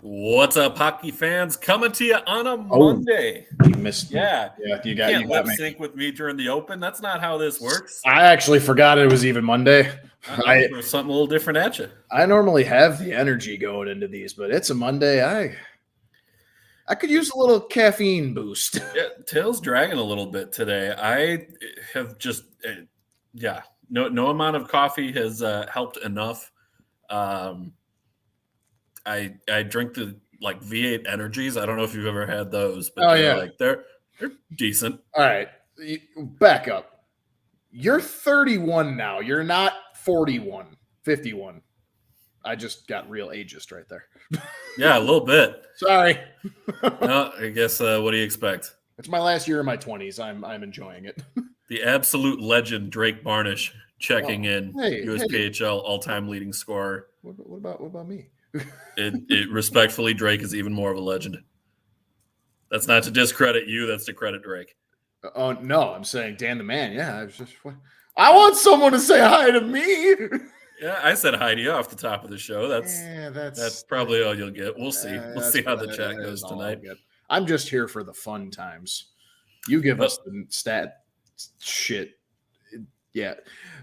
What's up, hockey fans? Coming to you on a Oh, Monday. You missed me. Yeah, Yeah, you can't got lip me. sync with me during the Open. That's not how this works. I actually forgot it was even Monday. I'll throw something a little different at you. I normally have the energy going into these, but it's a Monday. I could use a little caffeine boost. Yeah, tail's dragging a little bit today. I have just, no amount of coffee has helped enough. I drink the V8 energies. I don't know if you've ever had those, but they're decent. All right, back up. You're 31 now. You're not 41, 51. I just got real ageist right there. Yeah, a little bit. Sorry. No, I guess what do you expect? It's my last year in my 20s. I'm enjoying it. The absolute legend Drake Barnish checking in. Hey, USPHL all-time leading scorer. What about me? It respectfully, Drake is even more of a legend. That's not to discredit you. That's to credit Drake. Oh no, I'm saying Dan the Man. Yeah, I want someone to say hi to me. Yeah, I said hi to you off the top of the show. That's probably all you'll get. We'll see. We'll see how the chat goes tonight. I'm just here for the fun times. You give us the stat shit. Yeah,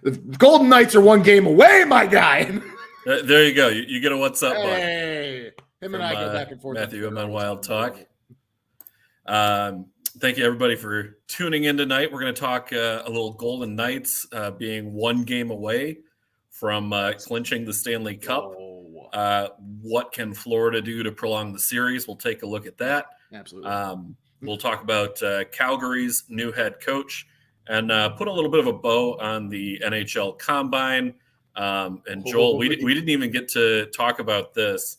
the Golden Knights are one game away, my guy. There you go. You get a what's up, bud. Hey, him and I go back and forth. Matthew, I'm on Wild Talk. Thank you, everybody, for tuning in tonight. We're going to talk a little Golden Knights being one game away from clinching the Stanley Cup. What can Florida do to prolong the series? We'll take a look at that. Absolutely. We'll talk about Calgary's new head coach and put a little bit of a bow on the NHL Combine. And Joel, we didn't even get to talk about this,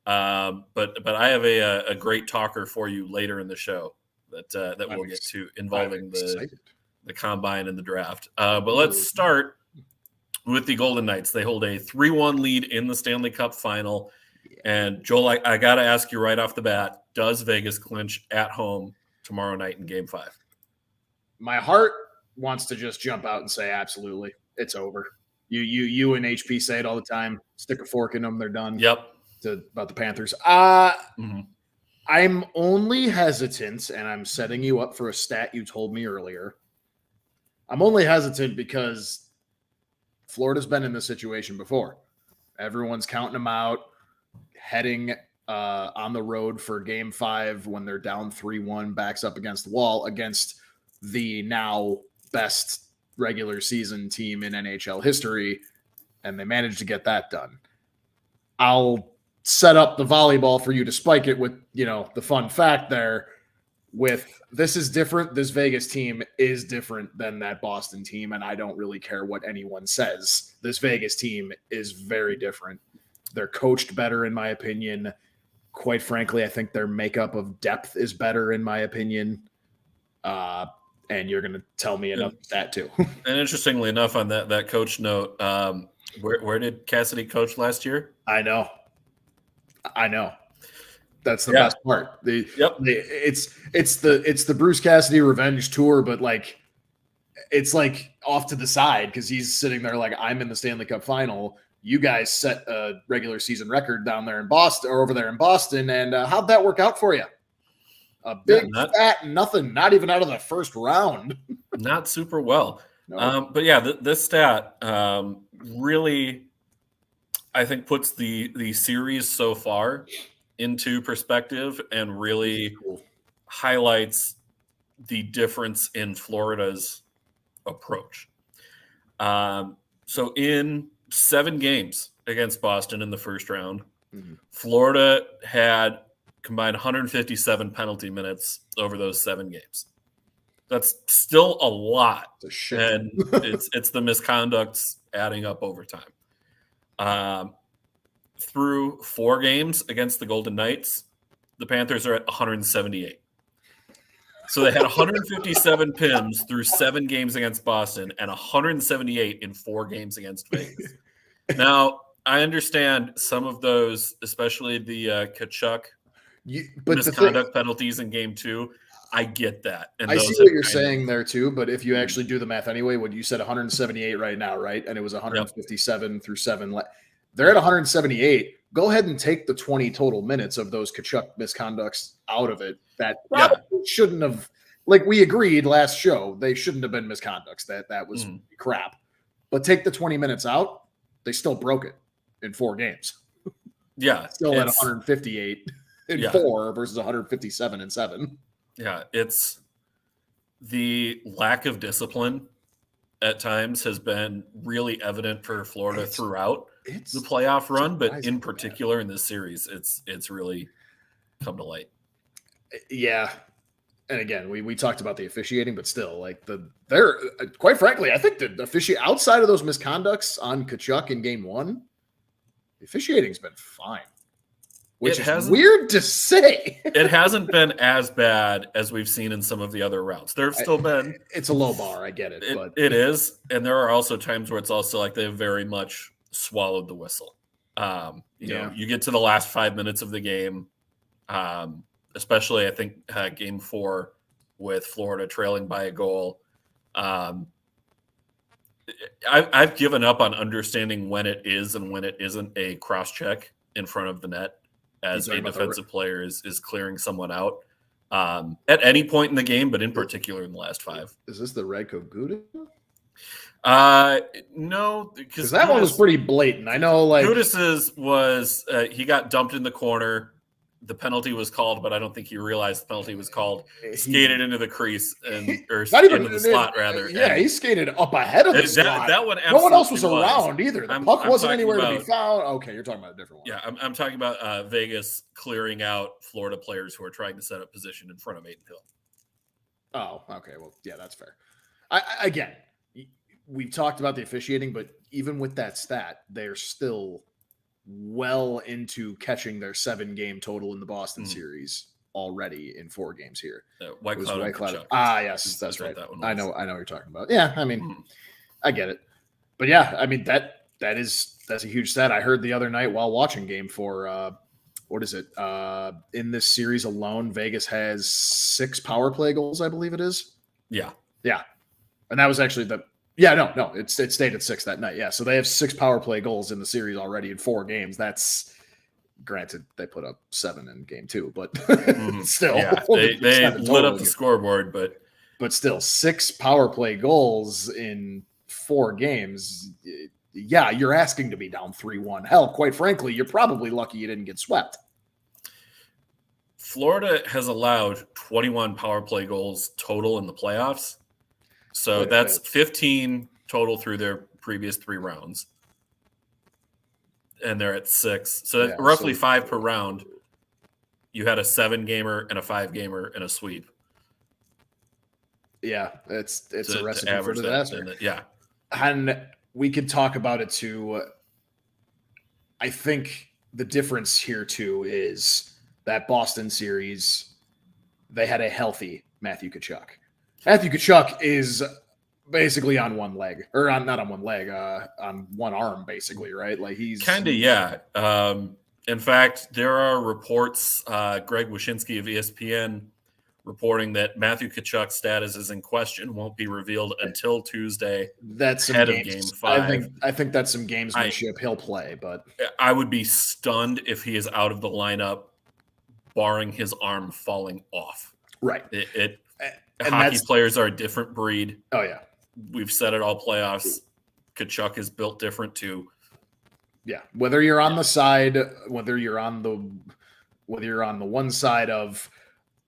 but I have a great talker for you later in the show that we'll get to involving the Combine and the draft. But let's start with the Golden Knights. They hold a 3-1 lead in the Stanley Cup Final. And Joel, I got to ask you right off the bat, does Vegas clinch at home tomorrow night in Game 5? My heart wants to just jump out and say absolutely. It's over. You and HP say it all the time. Stick a fork in them, they're done. Yep. About the Panthers. I'm only hesitant, and I'm setting you up for a stat you told me earlier. I'm only hesitant because Florida's been in this situation before. Everyone's counting them out, heading on the road for Game 5 when they're down 3-1, backs up against the wall against the now best regular season team in NHL history, and they managed to get that done. I'll set up the volleyball for you to spike it with, the fun fact there with this is different. This Vegas team is different than that Boston team, and I don't really care what anyone says. This Vegas team is very different. They're coached better, in my opinion. Quite frankly, I think their makeup of depth is better, in my opinion. And you're going to tell me another stat too. And interestingly enough, on that coach note, where did Cassidy coach last year? I know. That's the best part. It's the Bruce Cassidy revenge tour, but it's off to the side because he's sitting there like, I'm in the Stanley Cup Final. You guys set a regular season record down there in Boston or over there in Boston, and how'd that work out for you? A big fat nothing, not even out of the first round. Not super well. No. But yeah, this stat really, I think, puts the series so far into perspective and really highlights the difference in Florida's approach. So in 7 games against Boston in the first round, Florida had combined 157 penalty minutes over those 7 games. That's still a lot. And it's the misconducts adding up over time. Through 4 games against the Golden Knights, the Panthers are at 178. So they had 157 PIMs through 7 games against Boston and 178 in 4 games against Vegas. Now, I understand some of those, especially the Kachuk misconduct penalties in Game 2. I get that. And I see what you're saying there too, but if you actually do the math anyway, when you said 178 right now, right? And it was 157 through 7. They're at 178. go ahead and take the 20 total minutes of those Tkachuk misconducts out of it. That probably shouldn't have, like we agreed last show, they shouldn't have been misconducts. That was crap. But take the 20 minutes out, they still broke it in 4 games. Yeah. Still at 158 in 4 versus 157 in 7. Yeah, it's the lack of discipline at times has been really evident for Florida throughout the playoff run, but in particular in this series, it's really come to light. Yeah. And again, we talked about the officiating, but still, like they're quite frankly, I think the outside of those misconducts on Tkachuk in game 1, the officiating's been fine. Which is weird to say. It hasn't been as bad as we've seen in some of the other rounds. There have still been. It's a low bar. I get it. But it is. And there are also times where it's also like they've very much swallowed the whistle. You know, you get to the last 5 minutes of the game, especially I think game 4 with Florida trailing by a goal. I've given up on understanding when it is and when it isn't a cross check in front of the net as a defensive player is clearing someone out at any point in the game, but in particular in the last 5. Is this the Radko Gudas? No, because that one was pretty blatant. I know, like Gudas's was he got dumped in the corner. The penalty was called, but I don't think he realized the penalty was called. Skated into the crease or into the slot, rather. Yeah, he skated up ahead of the slot. That one, no one else was around either. The puck wasn't anywhere to be found. Okay, you're talking about a different one. Yeah, I'm talking about Vegas clearing out Florida players who are trying to set up position in front of Maiden Hill. Oh, okay. Well, yeah, that's fair. Again, we've talked about the officiating, but even with that stat, they're still well into catching their 7-game total in the Boston series already in 4 games here. White Cloud. Yes, that's right. I know what you're talking about. Yeah, I mean, I get it. But yeah, I mean that's a huge stat. I heard the other night while watching game 4, what is it? In this series alone, Vegas has 6 power play goals, I believe it is. Yeah. Yeah. And that was actually it stayed at 6 that night. Yeah, so they have 6 power play goals in the series already in 4 games. That's granted they put up 7 in game 2, but still, they lit up the scoreboard. But still, 6 power play goals in 4 games. Yeah, you're asking to be down 3-1. Hell, quite frankly, you're probably lucky you didn't get swept. Florida has allowed 21 power play goals total in the playoffs. So that's 15 total through their previous 3 rounds. And they're at 6. So that's roughly 5 per round. You had a 7-gamer and a 5-gamer and a sweep. Yeah, it's a recipe for disaster. Yeah. And we could talk about it too. I think the difference here too is that Boston series, they had a healthy Matthew Tkachuk. Matthew Tkachuk is basically on one leg, or not on one leg, on one arm, basically, right? Like he's kind of, yeah. In fact, there are reports, Greg Wyshynski of ESPN reporting that Matthew Tkachuk's status is in question, won't be revealed until Tuesday. That's ahead of game 5. I think that's some gamesmanship. He'll play, but I would be stunned if he is out of the lineup, barring his arm falling off. Right. Hockey players are a different breed. Oh yeah, we've said it all playoffs. Tkachuk is built different too. Yeah, whether you're on the side, whether you're on the one side of,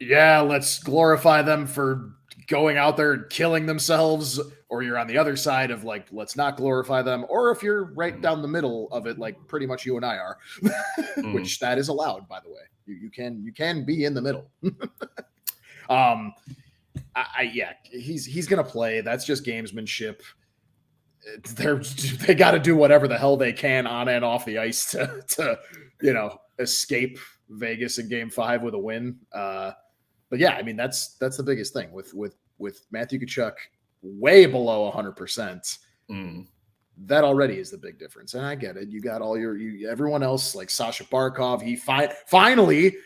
let's glorify them for going out there and killing themselves, or you're on the other side of like, let's not glorify them, or if you're right down the middle of it, like pretty much you and I are, which that is allowed, by the way. You can be in the middle. He's gonna play. That's just gamesmanship. They got to do whatever the hell they can on and off the ice to escape Vegas in Game 5 with a win. But yeah, I mean that's the biggest thing with Matthew Tkachuk way below 100%. That already is the big difference, and I get it. You got all everyone else like Sasha Barkov. He finally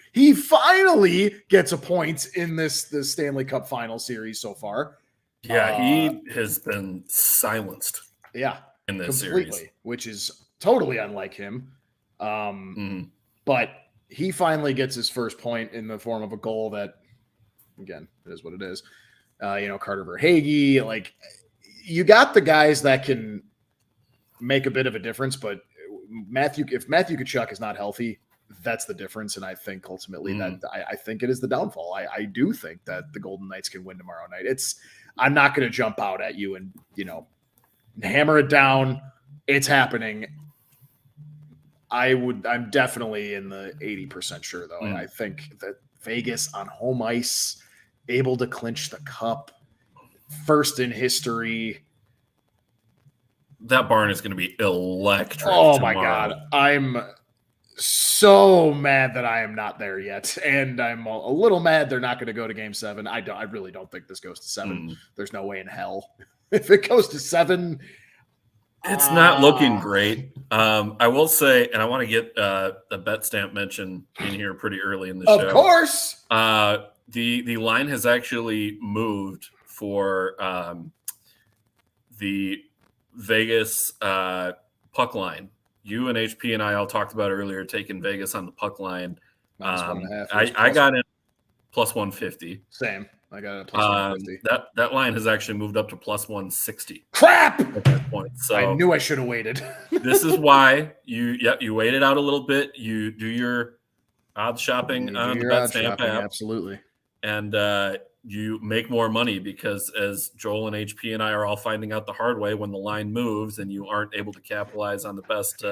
gets a point in the Stanley Cup Final series so far. Yeah, he has been silenced. Yeah, in this series, which is totally unlike him. But he finally gets his first point in the form of a goal that, again, it is what it is. Carter Verhaeghe, like, you got the guys that can make a bit of a difference, but if Matthew Tkachuk is not healthy, that's the difference. And I think ultimately that I think it is the downfall. I do think that the Golden Knights can win tomorrow night. I'm not going to jump out at you and, hammer it down. It's happening. I'm definitely in the 80% sure, though. I think that Vegas on home ice, able to clinch the cup, first in history. That barn is going to be electric. Oh, my God. I'm so mad that I am not there yet. And I'm a little mad they're not going to go to Game 7. I really don't think this goes to 7. There's no way in hell. If it goes to 7... It's not looking great. I will say, and I want to get a bet stamp mention in here pretty early in the show. Of course. The line has actually moved for the Vegas puck line. You and HP and I all talked about earlier taking Vegas on the puck line. I got in plus 150. Same. I got a plus 150. That line has actually moved up to plus 160. Crap! At that point. So I knew I should have waited. This is why you waited out a little bit. You do your odds shopping on the BetStamp app. Absolutely. And you make more money because, as Joel and HP and I are all finding out the hard way, when the line moves and you aren't able to capitalize on the best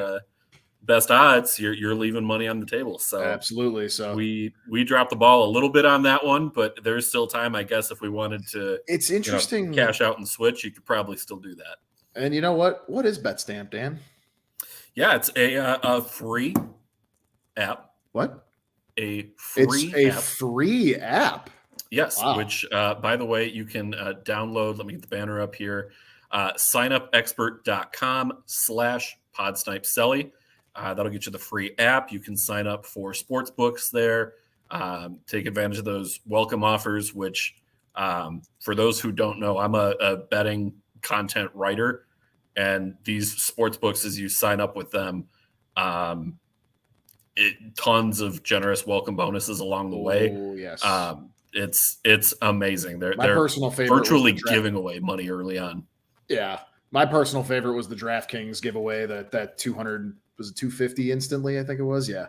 odds, you're leaving money on the table. So absolutely. So we dropped the ball a little bit on that one, but there's still time, I guess, if we wanted to. It's interesting. Cash out and switch, you could probably still do that. And you know what? What is BetStamp, Dan? Yeah, it's a free app. What? It's free app. Yes, wow. Which, by the way, you can download. Let me get the banner up here. Signupexpert.com/Pod Celly. That'll get you the free app. You can sign up for sports books there. Take advantage of those welcome offers, which for those who don't know, I'm a betting content writer. And these sports books, as you sign up with them, tons of generous welcome bonuses along the way. Oh, yes. It's amazing. They're personal favorite virtually giving away money early on. Yeah. My personal favorite was the DraftKings giveaway, that 200, was it 250 instantly? I think it was. Yeah.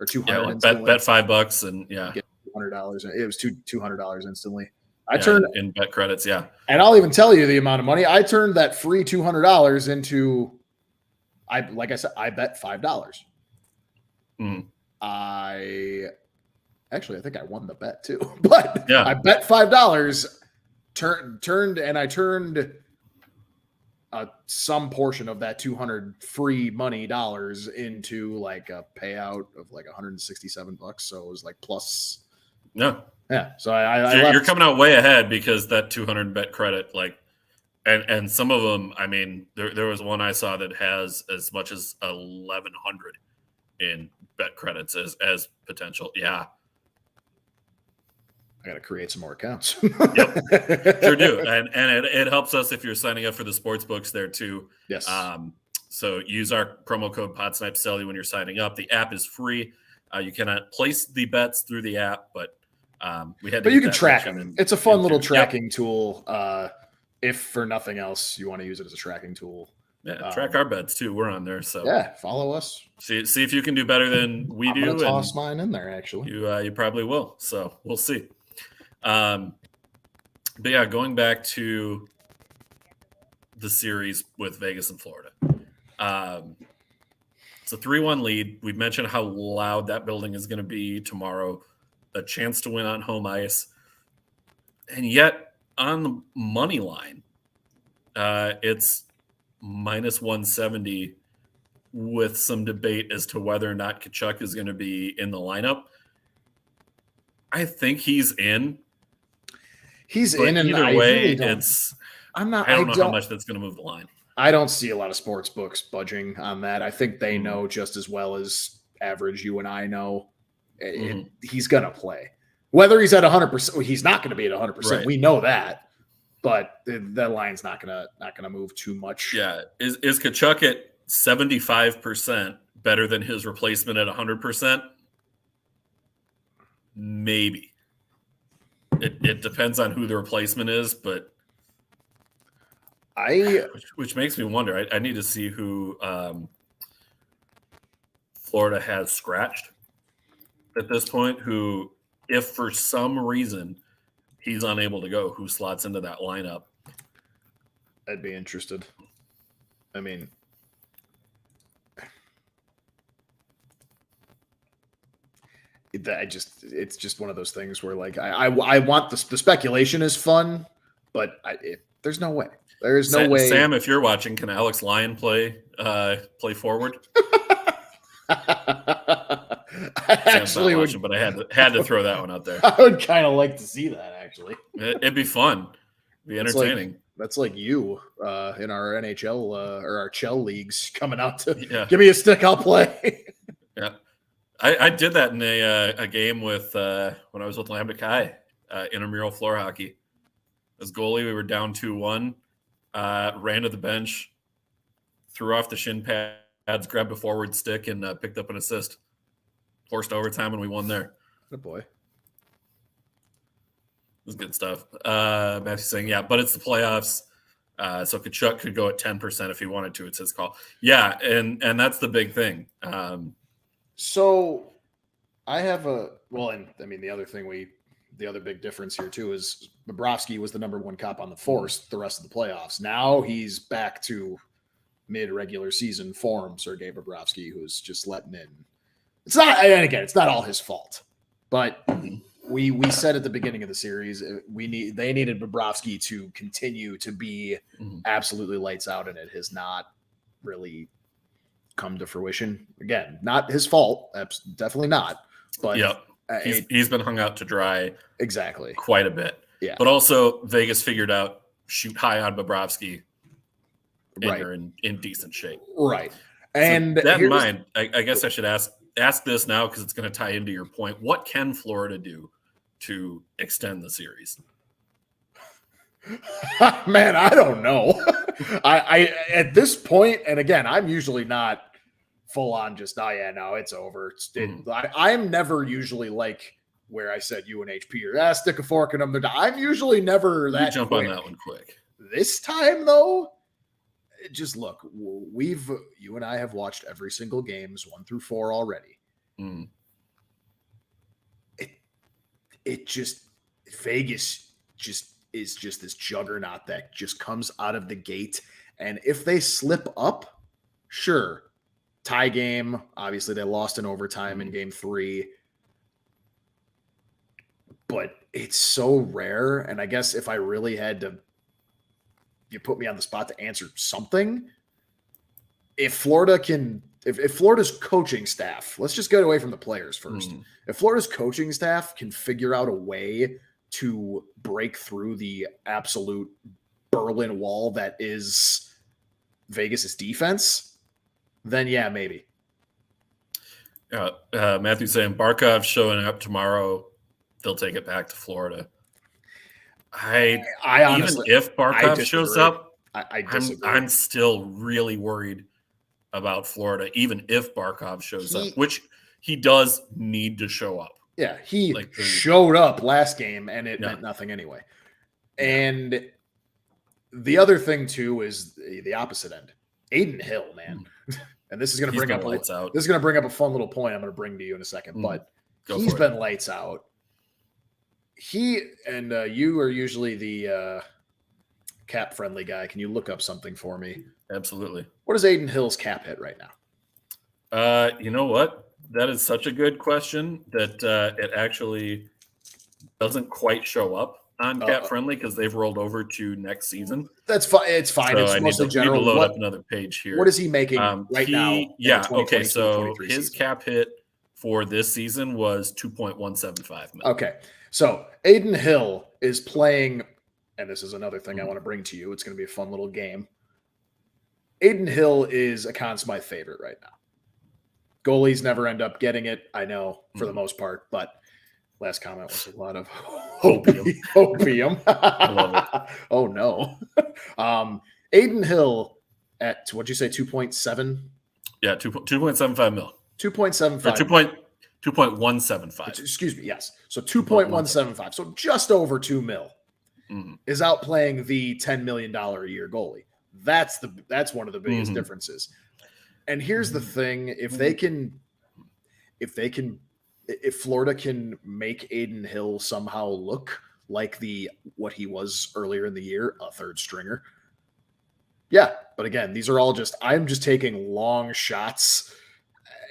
Or 200. Yeah, like bet $5 and yeah. $200. It was $200 instantly. I turned in bet credits. Yeah. And I'll even tell you the amount of money. I turned that free $200 into, like I said, I bet $5. I think I won the bet too, but yeah. I bet $5, turned some portion of that 200 free money dollars into like a payout of like $167. So it was like plus. Yeah. Yeah. So you're coming out way ahead because that 200 bet credit, like, and some of them, I mean, there was one I saw that has as much as 1,100 in bet credits as potential. Yeah. I got to create some more accounts. Yep, sure do. And it helps us if you're signing up for the sports books there too. Yes. So use our promo code Snipe Celly when you're signing up. The app is free. You cannot place the bets through the app, but we had. But you can track them. It's a fun little tracking tool. If for nothing else, you want to use it as a tracking tool. Yeah, track our bets too. We're on there, so yeah, follow us. See if you can do better than we do. I'm gonna toss mine in there. Actually, you probably will. So we'll see. But yeah, going back to the series with Vegas and Florida. It's a 3-1 lead. We've mentioned how loud that building is going to be tomorrow. A chance to win on home ice. And yet, on the money line, it's minus 170 with some debate as to whether or not Tkachuk is going to be in the lineup. I think he's in. He's in, and either way, I don't know how much that's going to move the line. I don't see a lot of sports books budging on that. I think they know just as well as average you and I know. He's going to play. Whether he's at 100%, he's not going to be at 100%. Right. We know that, but the line's not going to move too much. Yeah, is Tkachuk at 75%? better than his replacement at 100%? Maybe. It depends on who the replacement is, but which makes me wonder. I need to see who Florida has scratched at this point, who, if for some reason he's unable to go, who slots into that lineup. I'd be interested. I mean, it's just one of those things where, like, I want the speculation is fun, but there's no way. There is no way. Sam, if you're watching, can Alex Lyon play forward? Actually, watching, but I had to throw that one out there. I would kind of like to see that. Actually, it'd be fun. It'd be entertaining. That's like you in our NHL or our Chell leagues coming out to give me a stick, I'll play. Yeah, I did that in a game with when I was with Lambda Chi, intramural floor hockey. As goalie, we were down 2-1. Ran to the bench, threw off the shin pads, grabbed a forward stick, and picked up an assist. Forced overtime, and we won there. Good boy. It was good stuff. Matthew's saying, yeah, but it's the playoffs. So Tkachuk could go at 10% if he wanted to. It's his call. Yeah, and that's the big thing. So I have and I mean, the other big difference here too is Bobrovsky was the number one cop on the force the rest of the playoffs. Now he's back to mid-regular season form, Sergei Bobrovsky, who's just letting in. It's not, and again, it's not all his fault, but we said at the beginning of the series they needed Bobrovsky to continue to be absolutely lights out, and it has not really come to fruition. Again, not his fault, definitely not. But he's been hung out to dry exactly quite a bit. Yeah, but also Vegas figured out shoot high on Bobrovsky, and right. They're in decent shape, right? And so that in mind, I guess I should ask this now because it's going to tie into your point. What can Florida do to extend the series? Man, I don't know. I at this point, and again, I'm usually not full on just, it's over. I'm never usually like where I said UNHP or stick a fork in them. I'm usually never that. You jump quick. On that one quick. This time though, just look, you and I have watched every single games 1 through 4 already. It just, Vegas just is just this juggernaut that just comes out of the gate. And if they slip up, sure. Tie game. Obviously they lost in overtime in game 3, but it's so rare. And I guess if I really had to, you put me on the spot to answer something. If Florida can, if Florida's coaching staff, let's just get away from the players first. If Florida's coaching staff can figure out a way to break through the absolute Berlin Wall that is Vegas's defense, then yeah, maybe. Matthew's saying Barkov showing up tomorrow, they'll take it back to Florida. I honestly, even if Barkov shows up, I'm still really worried about Florida, even if Barkov shows up, which he does need to show up. Yeah, he showed up last game, and it meant nothing anyway. And the other thing, too, is the opposite end. Aiden Hill, man. And this is going to bring up a fun little point I'm going to bring to you in a second. But he's been lights out. He and you are usually the cap-friendly guy. Can you look up something for me? Absolutely. What is Aiden Hill's cap hit right now? You know what? That is such a good question that it actually doesn't quite show up on Cap Friendly because they've rolled over to next season. That's fine. It's fine. So it's mostly general. Need to load up another page here. What is he making right now? Yeah. Okay. So his cap hit for this season was $2.175 million. Okay. So Aiden Hill is playing, and this is another thing I want to bring to you. It's going to be a fun little game. Aiden Hill is a Conn Smythe favorite right now. Goalies never end up getting it, I know, for the most part, but last comment was a lot of opium. I love it. Oh, no. Aiden Hill at, what'd you say, 2.7? Yeah, 2.75 mil. 2.75. 2.175. Excuse me, yes. So 2.175. So just over 2 mil is outplaying the $10 million a year goalie. That's one of the biggest differences. And here's the thing: if Florida can make Adin Hill somehow look like what he was earlier in the year, a third stringer. Yeah, but again, these are all I'm just taking long shots.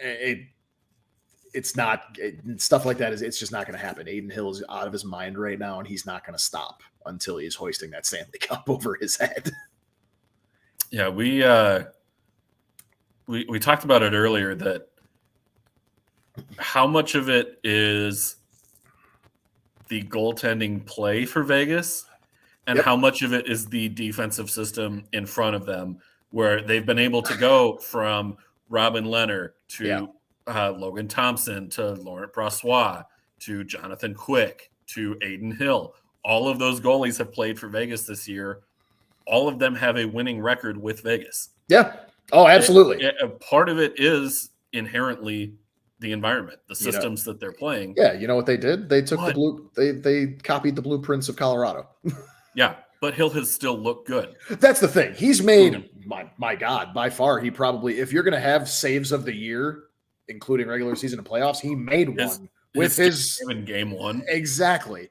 It's not stuff like that. It's just not going to happen. Adin Hill is out of his mind right now, and he's not going to stop until he's hoisting that Stanley Cup over his head. Yeah, we talked about it earlier that how much of it is the goaltending play for Vegas and how much of it is the defensive system in front of them, where they've been able to go from Robin Leonard to Logan Thompson to Laurent Brossoit to Jonathan Quick to Adin Hill. All of those goalies have played for Vegas this year. All of them have a winning record with Vegas. Yeah. Oh, absolutely. Part of it is inherently the environment, the systems that they're playing. Yeah, you know what they did? They took they copied the blueprints of Colorado. Yeah, but Hill has still looked good. That's the thing. He's made my God, by far, he probably, if you're going to have saves of the year, including regular season and playoffs, he made one with his in game one. Exactly.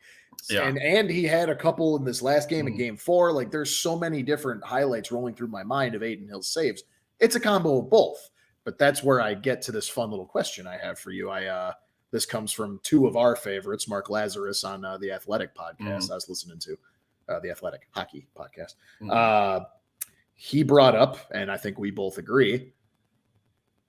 Yeah. And he had a couple in this last game in game 4. Like, there's so many different highlights rolling through my mind of Adin Hill's saves. It's a combo of both. But that's where I get to this fun little question I have for you. This comes from two of our favorites, Mark Lazarus on the Athletic podcast I was listening to, the Athletic Hockey podcast. He brought up, and I think we both agree,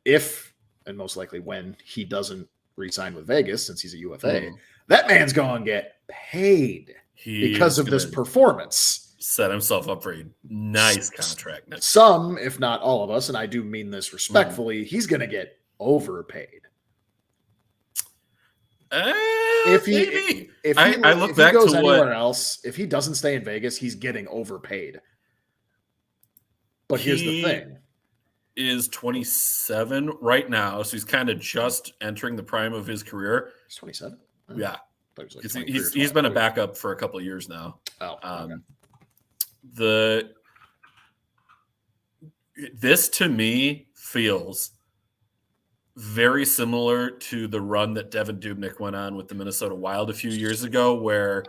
if, and most likely when, he doesn't re-sign with Vegas since he's a UFA, that man's going to get paid because of this performance. Set himself up for a nice contract. Some, if not all of us, and I do mean this respectfully, he's going to get overpaid. If he goes anywhere else, if he doesn't stay in Vegas, he's getting overpaid. But here's the thing: is 27 right now, so he's kind of just entering the prime of his career. He's 27. Yeah, he's been a backup for a couple of years now. This to me feels very similar to the run that Devin Dubnyk went on with the Minnesota Wild a few years ago, where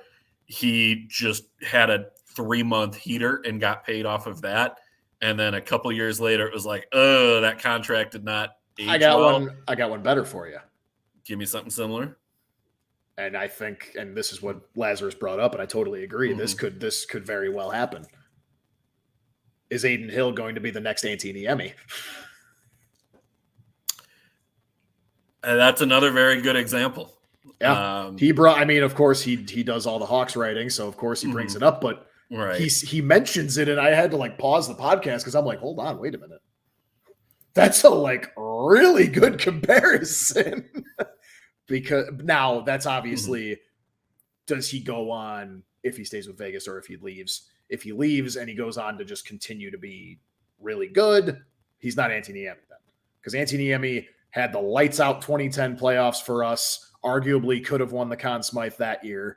he just had a 3-month heater and got paid off of that. And then a couple years later, it was like, oh, that contract did not age I got one better for you. Give me something similar. And I think, and this is what Lazarus brought up, and I totally agree. This could very well happen. Is Adin Hill going to be the next Antiniemi? That's another very good example. Yeah, of course he does all the Hawks writing, so of course he brings it up, but he mentions it, and I had to pause the podcast because I'm like, hold on, wait a minute. That's a really good comparison. Because now that's obviously, does he go on if he stays with Vegas or if he leaves? If he leaves and he goes on to just continue to be really good, he's not Antiniemi then. Because Antiniemi had the lights out 2010 playoffs for us, arguably could have won the Conn Smythe that year.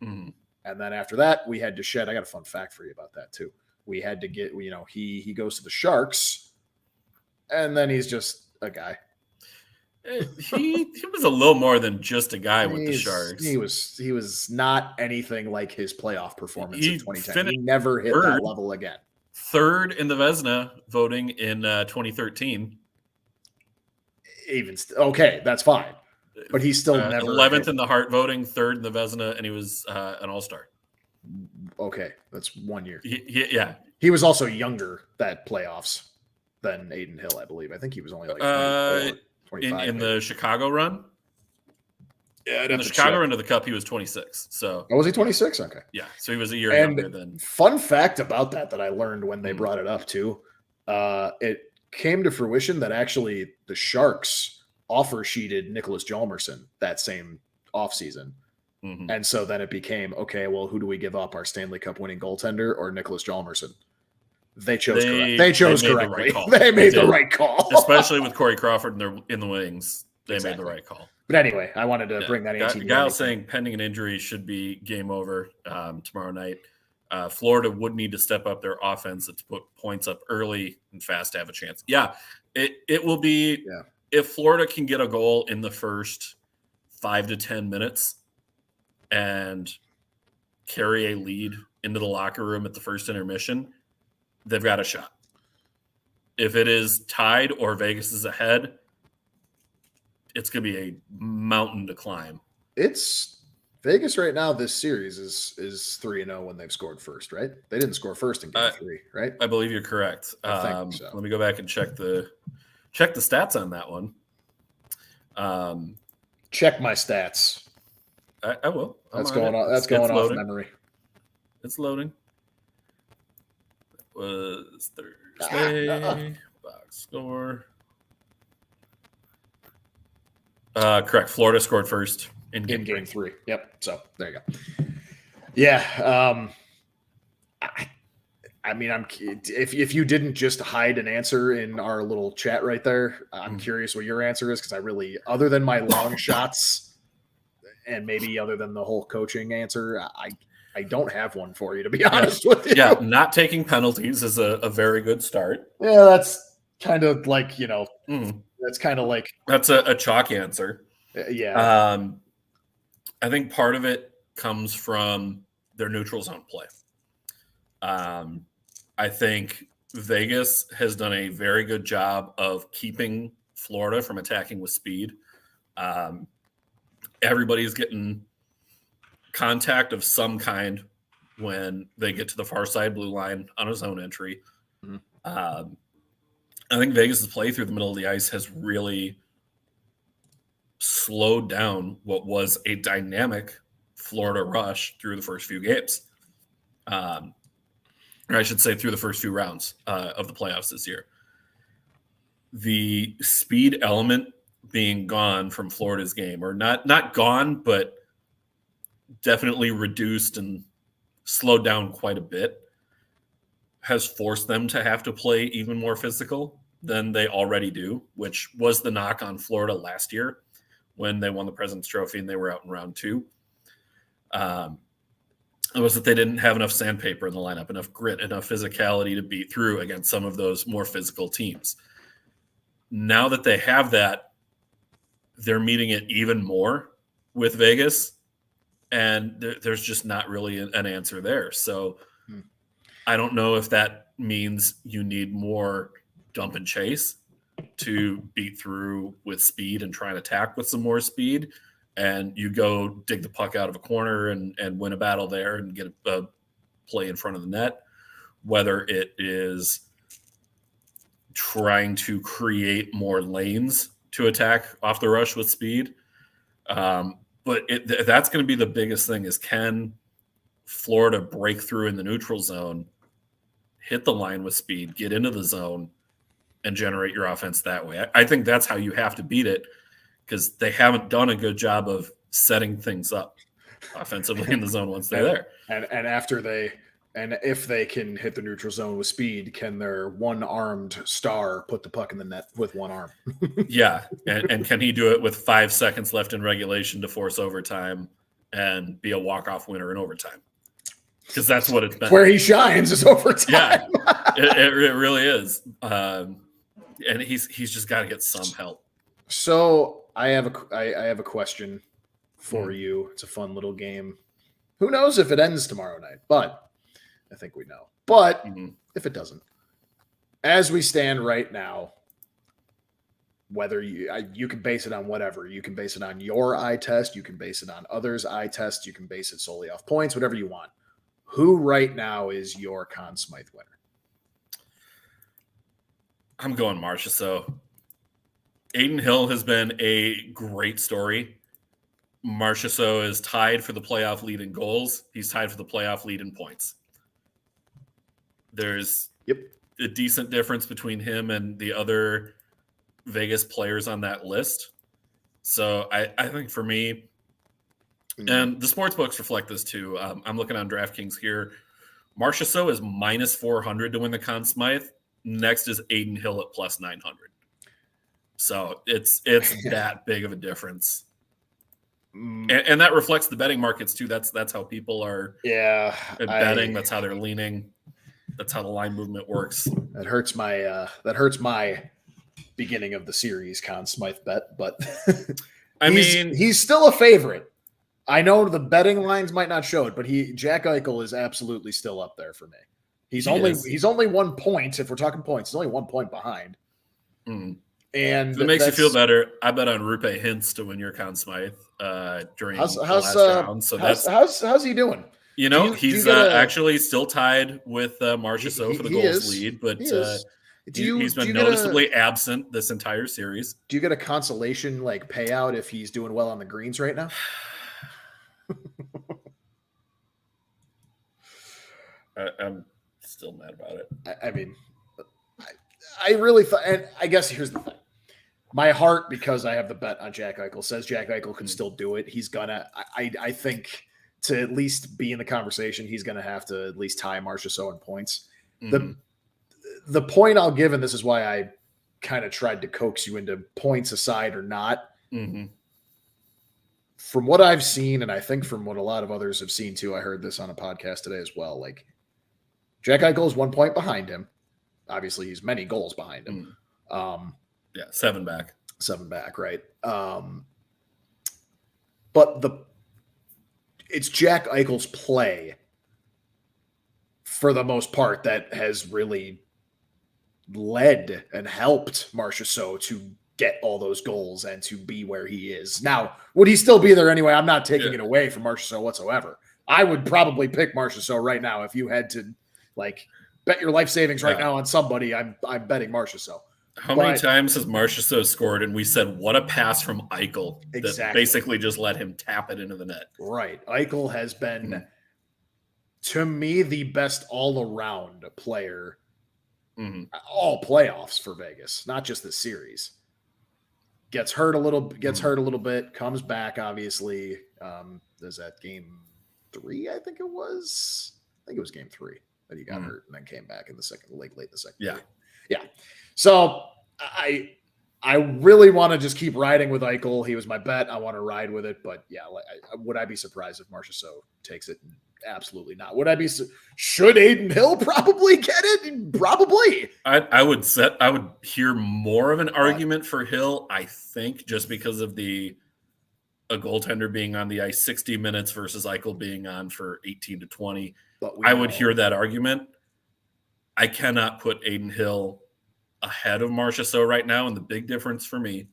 And then after that, we had to shed. I got a fun fact for you about that too. We had to get, he goes to the Sharks, and then he's just a guy. He was a little more than just a guy with the Sharks. He was not anything like his playoff performance in 2010. He never hit that level again. Third in the Vezina voting in 2013. Okay, that's fine. But he's still never 11th in the Hart voting, third in the Vezina, and he was an All-Star. Okay, that's 1 year. He was also younger that playoffs than Adin Hill, I believe. I think he was only 24. In the Chicago run? Yeah, in the Chicago run of the Cup, he was 26. So was he 26? Okay. Yeah, so he was a year younger than. Fun fact about that I learned when they brought it up too. It came to fruition that actually the Sharks offer sheeted Nicholas Hjalmarsson that same offseason. And so then it became, okay, well, who do we give up? Our Stanley Cup winning goaltender or Nicholas Hjalmarsson? They chose correct. They chose correctly. They made the right call. Especially with Corey Crawford in the wings. They made the right call. But anyway, I wanted to bring that into Guile saying pending an injury should be game over tomorrow night. Florida would need to step up their offense to put points up early and fast to have a chance. Yeah, it will be if Florida can get a goal in the first 5 to 10 minutes and carry a lead into the locker room at the first intermission, they've got a shot. If it is tied or Vegas is ahead, it's going to be a mountain to climb. It's Vegas right now. This series is 3-0 when they've scored first, right? They didn't score first in game 3, right? I believe you're correct. I think so. Let me go back and check the stats on that one. Check my stats. I will. That's going off memory. It's loading. It was Thursday. Box score. Correct. Florida scored first in game 3. Yep. So there you go. Yeah. I mean, if you didn't just hide an answer in our little chat right there, I'm curious what your answer is, because I really, other than my long shots and maybe other than the whole coaching answer, I don't have one for you, to be honest with you. Yeah, not taking penalties is a very good start. Yeah, that's kind of like, that's kind of like. That's a chalk answer. Yeah. I think part of it comes from their neutral zone play. I think Vegas has done a very good job of keeping Florida from attacking with speed. Everybody's getting contact of some kind when they get to the far side blue line on a zone entry. Mm-hmm. I think Vegas's play through the middle of the ice has really slowed down what was a dynamic Florida rush through the first few games. Or I should say through the first few rounds of the playoffs this year. The speed element being gone from Florida's game, or not gone, but definitely reduced and slowed down quite a bit, has forced them to have to play even more physical than they already do, which was the knock on Florida last year when they won the President's Trophy and they were out in round 2. It was that they didn't have enough sandpaper in the lineup, enough grit, enough physicality to beat through against some of those more physical teams. Now that they have that, they're meeting it even more with Vegas, and there's just not really an answer there. So I don't know if that means you need more dump and chase to beat through with speed and try and attack with some more speed, and you go dig the puck out of a corner and win a battle there and get a play in front of the net, whether it is trying to create more lanes to attack off the rush with speed. But that's going to be the biggest thing is, can Florida break through in the neutral zone, hit the line with speed, get into the zone, and generate your offense that way? I think that's how you have to beat it, because they haven't done a good job of setting things up offensively in the zone once they're there. And if they can hit the neutral zone with speed, can their one-armed star put the puck in the net with one arm? Yeah, and can he do it with 5 seconds left in regulation to force overtime and be a walk-off winner in overtime? Because that's what it's been. Where he shines is overtime. Yeah, it really is. And he's just got to get some help. So I have a question for you. It's a fun little game. Who knows if it ends tomorrow night, but I think we know. But if it doesn't, as we stand right now, whether you can base it on whatever, you can base it on your eye test, you can base it on others' eye tests, you can base it solely off points, whatever you want. Who right now is your Conn Smythe winner? I'm going Marchessault. Aiden Hill has been a great story. Marchessault is tied for the playoff lead in goals. He's tied for the playoff lead in points. There's a decent difference between him and the other Vegas players on that list. So I think for me, and the sports books reflect this too. I'm looking on DraftKings here. Marchessault is minus 400 to win the Conn Smythe. Next is Aiden Hill at plus 900. So it's that big of a difference. And that reflects the betting markets too. That's how people are betting. That's how they're leaning. That's how the line movement works. That hurts my beginning of the series Conn Smythe bet, but he's still a favorite. I know the betting lines might not show it, but Jack Eichel is absolutely still up there for me. He's only 1 point. If we're talking points, he's only 1 point behind. And if it makes you feel better, I bet on Rupe Hintz to win your Conn Smythe during the last round. So how's he doing? He's actually still tied with Marchessault for the goals lead, but he's been noticeably absent this entire series. Do you get a consolation payout if he's doing well on the greens right now? I'm still mad about it. I mean, I really thought, and I guess here's the thing. My heart, because I have the bet on Jack Eichel, says Jack Eichel can still do it. He's gonna. I think to at least be in the conversation, he's gonna have to at least tie Marchessault in points. The point I'll give, and this is why I kind of tried to coax you into points aside or not. From what I've seen, and I think from what a lot of others have seen too, I heard this on a podcast today as well. Jack Eichel is 1 point behind him. Obviously, he's many goals behind him. 7 back. 7 back, right? But it's Jack Eichel's play for the most part that has really led and helped Marchessault to get all those goals and to be where he is. Now, would he still be there anyway? I'm not taking it away from Marchessault whatsoever. I would probably pick Marchessault right now if you had to bet your life savings right now on somebody. I'm betting Marchessault. How many times has Marchessault scored and we said, what a pass from Eichel that basically just let him tap it into the net? Right. Eichel has been, to me, the best all-around player all playoffs for Vegas, not just this series. Gets hurt a little bit, comes back, obviously. There's that game 3, I think it was. I think it was game 3 that he got hurt and then came back in the second, late in the second. Yeah. So I really want to just keep riding with Eichel. He was my bet. I want to ride with it. But would I be surprised if Marchessault takes it? Absolutely not. Would I be? Should Aiden Hill probably get it? Probably. I would hear more of an argument for Hill. I think just because of a goaltender being on the ice 60 minutes versus Eichel being on for 18 to 20. I would hear that argument. I cannot put Aiden Hill ahead of Marchessault right now, and the big difference for me,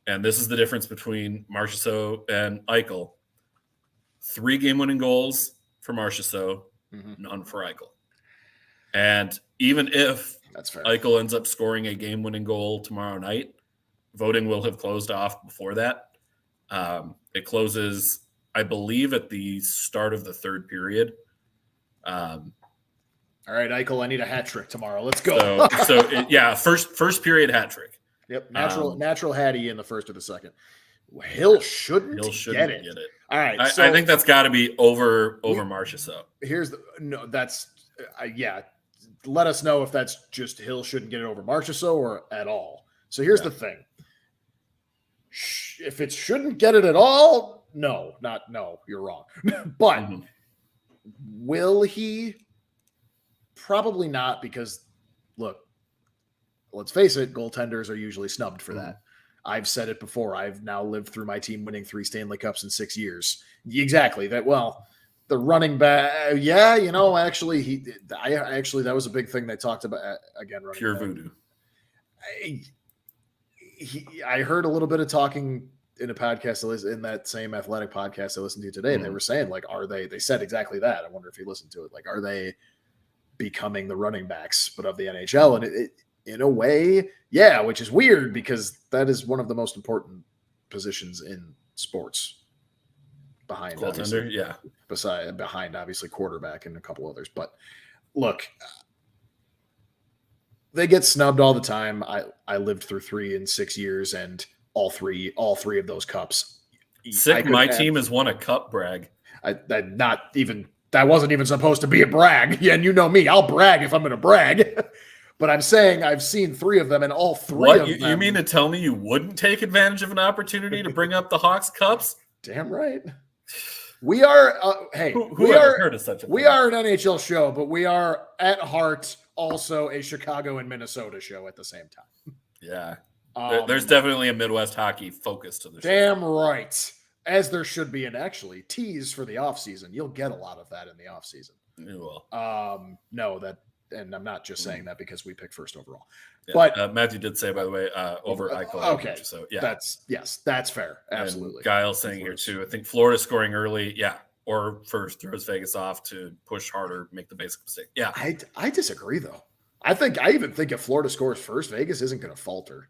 and this is the difference between Marchessault and Eichel, 3 game-winning goals for Marchessault, none for Eichel. And even if Eichel ends up scoring a game-winning goal tomorrow night, voting will have closed off before that. It closes, I believe, at the start of the third period. All right, Eichel, I need a hat trick tomorrow. Let's go. First period hat trick. Yep, natural hattie in the first or the second. Hill shouldn't get it. All right, I think that's got to be over Marchessault. Let us know if that's just Hill shouldn't get it over Marchessault or at all. So here's the thing: if it shouldn't get it at all, no, you're wrong. But will he? Probably not, because look, let's face it, goaltenders are usually snubbed for that. I've said it before. I've now lived through my team winning 3 Stanley Cups in 6 years. Exactly. The running back, actually, that was a big thing they talked about again. Pure voodoo. I heard a little bit of talking in a podcast, in that same athletic podcast I listened to today, and they were saying, they said exactly that. I wonder if you listened to it. Are they becoming the running backs, but of the NHL? And it in a way, which is weird because that is one of the most important positions in sports behind goaltender, behind obviously quarterback and a couple others. But look, they get snubbed all the time. I lived through 3 in 6 years, and all three of those cups. Team has won a cup, brag. Not even that wasn't even supposed to be a brag. Yeah, and you know me, I'll brag if I'm going to brag. But I'm saying I've seen 3 of them, and all 3 of them. You mean to tell me you wouldn't take advantage of an opportunity to bring up the Hawks Cups? Damn right. We are. We are an NHL show, but we are at heart also a Chicago and Minnesota show at the same time. Yeah, there's definitely a Midwest hockey focus to the show. Damn right, as there should be, and actually tease for the offseason. You'll get a lot of that in the offseason. You will. No, that. And I'm not just saying that because we picked first overall. Yeah, but Matthew did say, by the way, over Eichel. Okay. So yeah, that's fair. Absolutely. And Guile saying here too. I think Florida scoring early. Yeah. Or first throws Vegas off to push harder, make the basic mistake. Yeah. I disagree though. I even think if Florida scores first, Vegas isn't going to falter.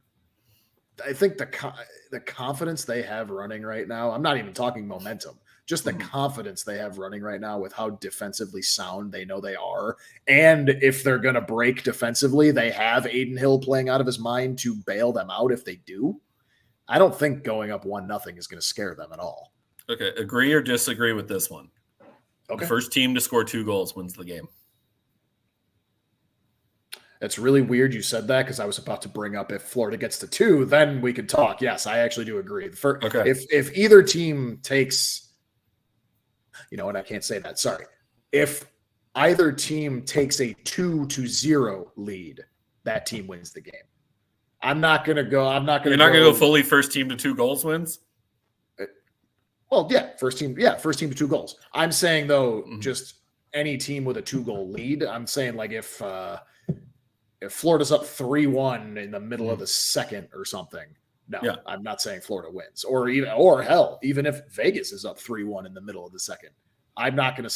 I think the confidence they have running right now, I'm not even talking momentum, just the confidence they have running right now with how defensively sound they know they are. And if they're going to break defensively, they have Aiden Hill playing out of his mind to bail them out if they do. I don't think going up 1-0 is going to scare them at all. Okay. Agree or disagree with this one? Okay. The first team to score 2 goals wins the game. It's really weird you said that because I was about to bring up if Florida gets to 2, then we could talk. Yes, I actually do agree. Okay. If either team takes, you know what, I can't say that. Sorry. If either team takes a 2-0 lead, that team wins the game. You're not going to go fully first team to 2 goals wins? Well, yeah, first team to 2 goals. I'm saying though, just any team with a 2-goal lead. I'm saying like if Florida's up 3-1 in the middle of the second or something, no, yeah. I'm not saying Florida wins. Or even if Vegas is up 3-1 in the middle of the second, I'm not going to.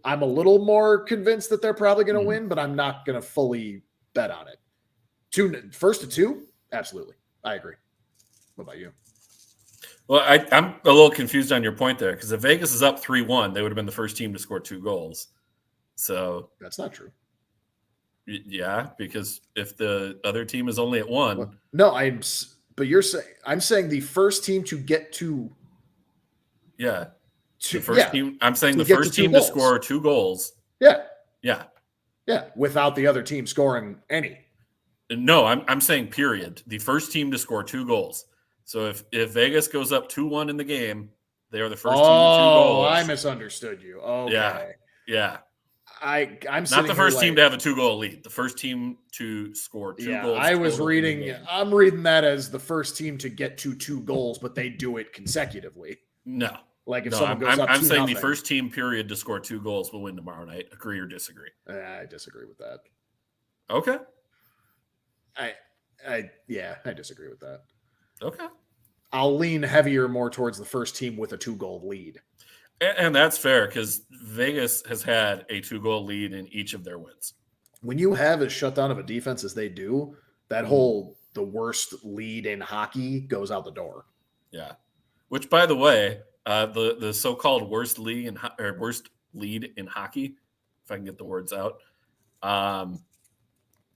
I'm a little more convinced that they're probably going to win, but I'm not going to fully bet on it. First to 2, absolutely, I agree. What about you? Well, I'm a little confused on your point there because if Vegas is up 3-1, they would have been the first team to score 2 goals. So that's not true. Yeah, because if the other team is only at 1. Well, no, I'm saying the first team to get to. Yeah. Team. I'm saying the first team to score 2 goals. Yeah. Yeah. Yeah. Without the other team scoring any. No, I'm saying period. The first team to score 2 goals. So if Vegas goes up 2-1 in the game, they are the first team to 2 goals. Oh, I misunderstood you. Okay. Yeah. I'm not the first team to have a 2-goal lead. The first team to score 2 goals. I'm reading that as the first team to get to 2 goals, but they do it consecutively. No. Like if someone goes up 2-0. I'm saying the first team period to score 2 goals will win tomorrow night. Agree or disagree? I disagree with that. Okay. I disagree with that. Okay. I'll lean heavier more towards the first team with a 2-goal lead. And that's fair because Vegas has had a 2-goal lead in each of their wins. When you have a shutdown of a defense as they do, that the worst lead in hockey goes out the door. Yeah. Which, by the way, the so-called worst lead in hockey, if I can get the words out,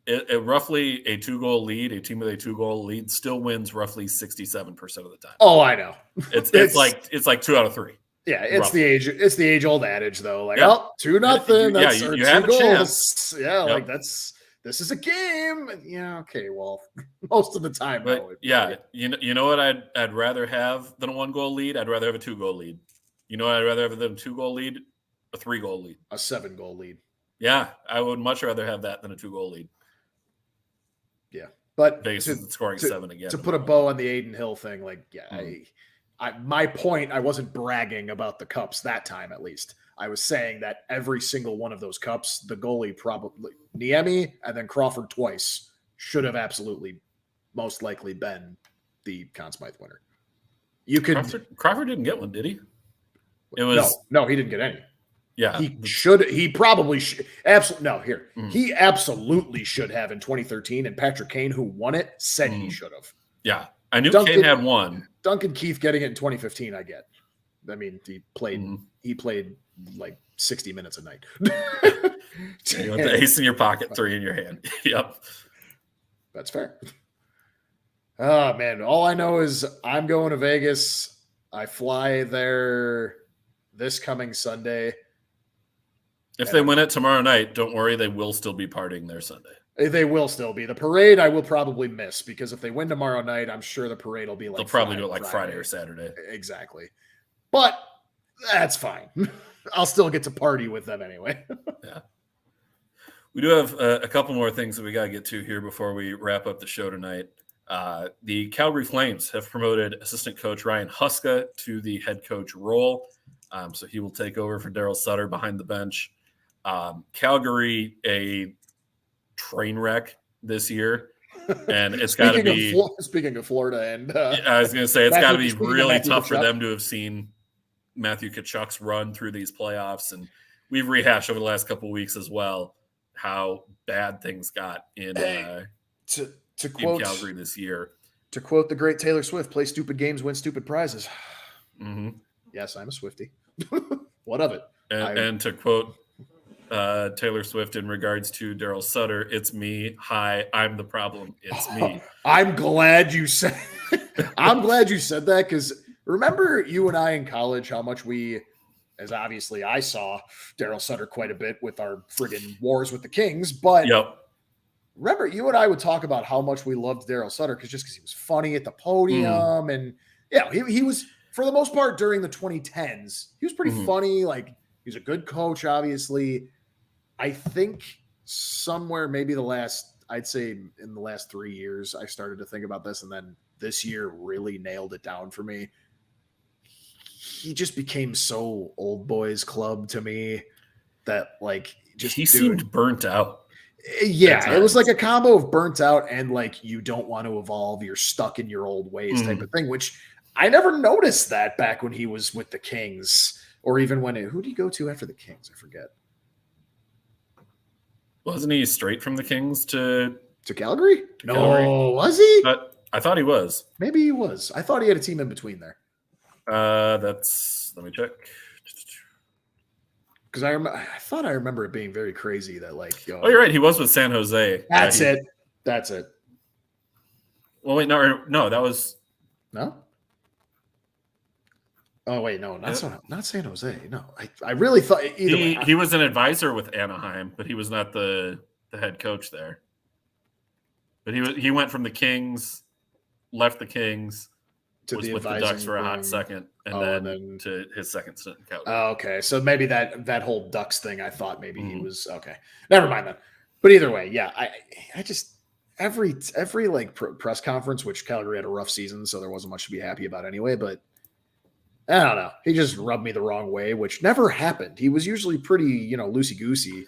it roughly a 2-goal lead, a team with a 2-goal lead still wins roughly 67% of the time. Oh, I know. It's like 2 out of 3. Yeah, it's the age-old adage though. Like, 2-0. That's you have a chance. Yeah, like this is a game. Yeah, okay. Well, most of the time, but you know what I'd rather have than a 1-goal lead. I'd rather have a 2-goal lead. You know what I'd rather have than a 2-goal lead? A 3-goal lead. A 7-goal lead. Yeah, I would much rather have that than a 2-goal lead. Yeah, but Vegas isn't scoring 7 again. To put a bow on the Aiden Hill thing, like, my point, I wasn't bragging about the cups that time, at least. I was saying that every single one of those cups, the goalie probably, Niemi and then Crawford twice, should have absolutely, most likely been the Conn Smythe winner. Crawford didn't get one, did he? No, he didn't get any. Yeah. He probably should. Absolutely. No, here. He absolutely should have in 2013, and Patrick Kane, who won it, said he should have. Yeah. I knew Kane had one. Duncan Keith getting it in 2015, I get. I mean, he played like 60 minutes a night. You want the ace in your pocket, 3 in your hand. Yep. That's fair. Oh, man. All I know is I'm going to Vegas. I fly there this coming Sunday. If they win it tomorrow night, don't worry, they will still be partying there Sunday. They will still be. The parade I will probably miss because if they win tomorrow night, I'm sure the parade will be like they'll probably do it like Friday or Saturday. Exactly. But that's fine. I'll still get to party with them anyway. Yeah. We do have a couple more things that we got to get to here before we wrap up the show tonight. The Calgary Flames have promoted assistant coach Ryan Huska to the head coach role. So he will take over for Daryl Sutter behind the bench. Calgary, a train wreck this year. And it's got to be speaking of Florida, and I was going to say it's got to be really tough for them to have seen Matthew Tkachuk's run through these playoffs, and we've rehashed over the last couple of weeks as well how bad things got in to quote in Calgary this year. To quote the great Taylor Swift, "Play stupid games, win stupid prizes." Mm-hmm. Yes, I'm a Swiftie. What of it? And to quote Taylor Swift in regards to Daryl Sutter, "It's me. Hi, I'm the problem. It's me." I'm glad you said. I'm glad you said that because remember you and I in college how much we, as obviously I saw Daryl Sutter quite a bit with our friggin' wars with the Kings, but remember you and I would talk about how much we loved Daryl Sutter because he was funny at the podium and he was for the most part during the 2010s he was pretty funny. Like he's a good coach, obviously. I think somewhere maybe I'd say in the last 3 years, I started to think about this. And then this year really nailed it down for me. He just became so old boys club to me that he seemed burnt out. Yeah. It was like a combo of burnt out and like, you don't want to evolve. You're stuck in your old ways type of thing, which I never noticed that back when he was with the Kings or even who did he go to after the Kings? I forget. Wasn't he straight from the Kings to Calgary? No, Calgary? Was he? I thought he was. Maybe he was. I thought he had a team in between there. Let me check. Because I thought I remember it being very crazy that oh, you're right. He was with San Jose. That's it. Well, wait, no, that was no. Oh wait, no, not San Jose. No, I really thought he was an advisor with Anaheim, but he was not the head coach there. But he went from the Kings, left the Kings, was with the Ducks for a hot second, and then to his second stint in Calgary. Oh, okay, so maybe that whole Ducks thing, I thought maybe he was okay. Never mind then. But either way, yeah, I just every press conference, which Calgary had a rough season, so there wasn't much to be happy about anyway, but. I don't know. He just rubbed me the wrong way, which never happened. He was usually pretty, loosey-goosey.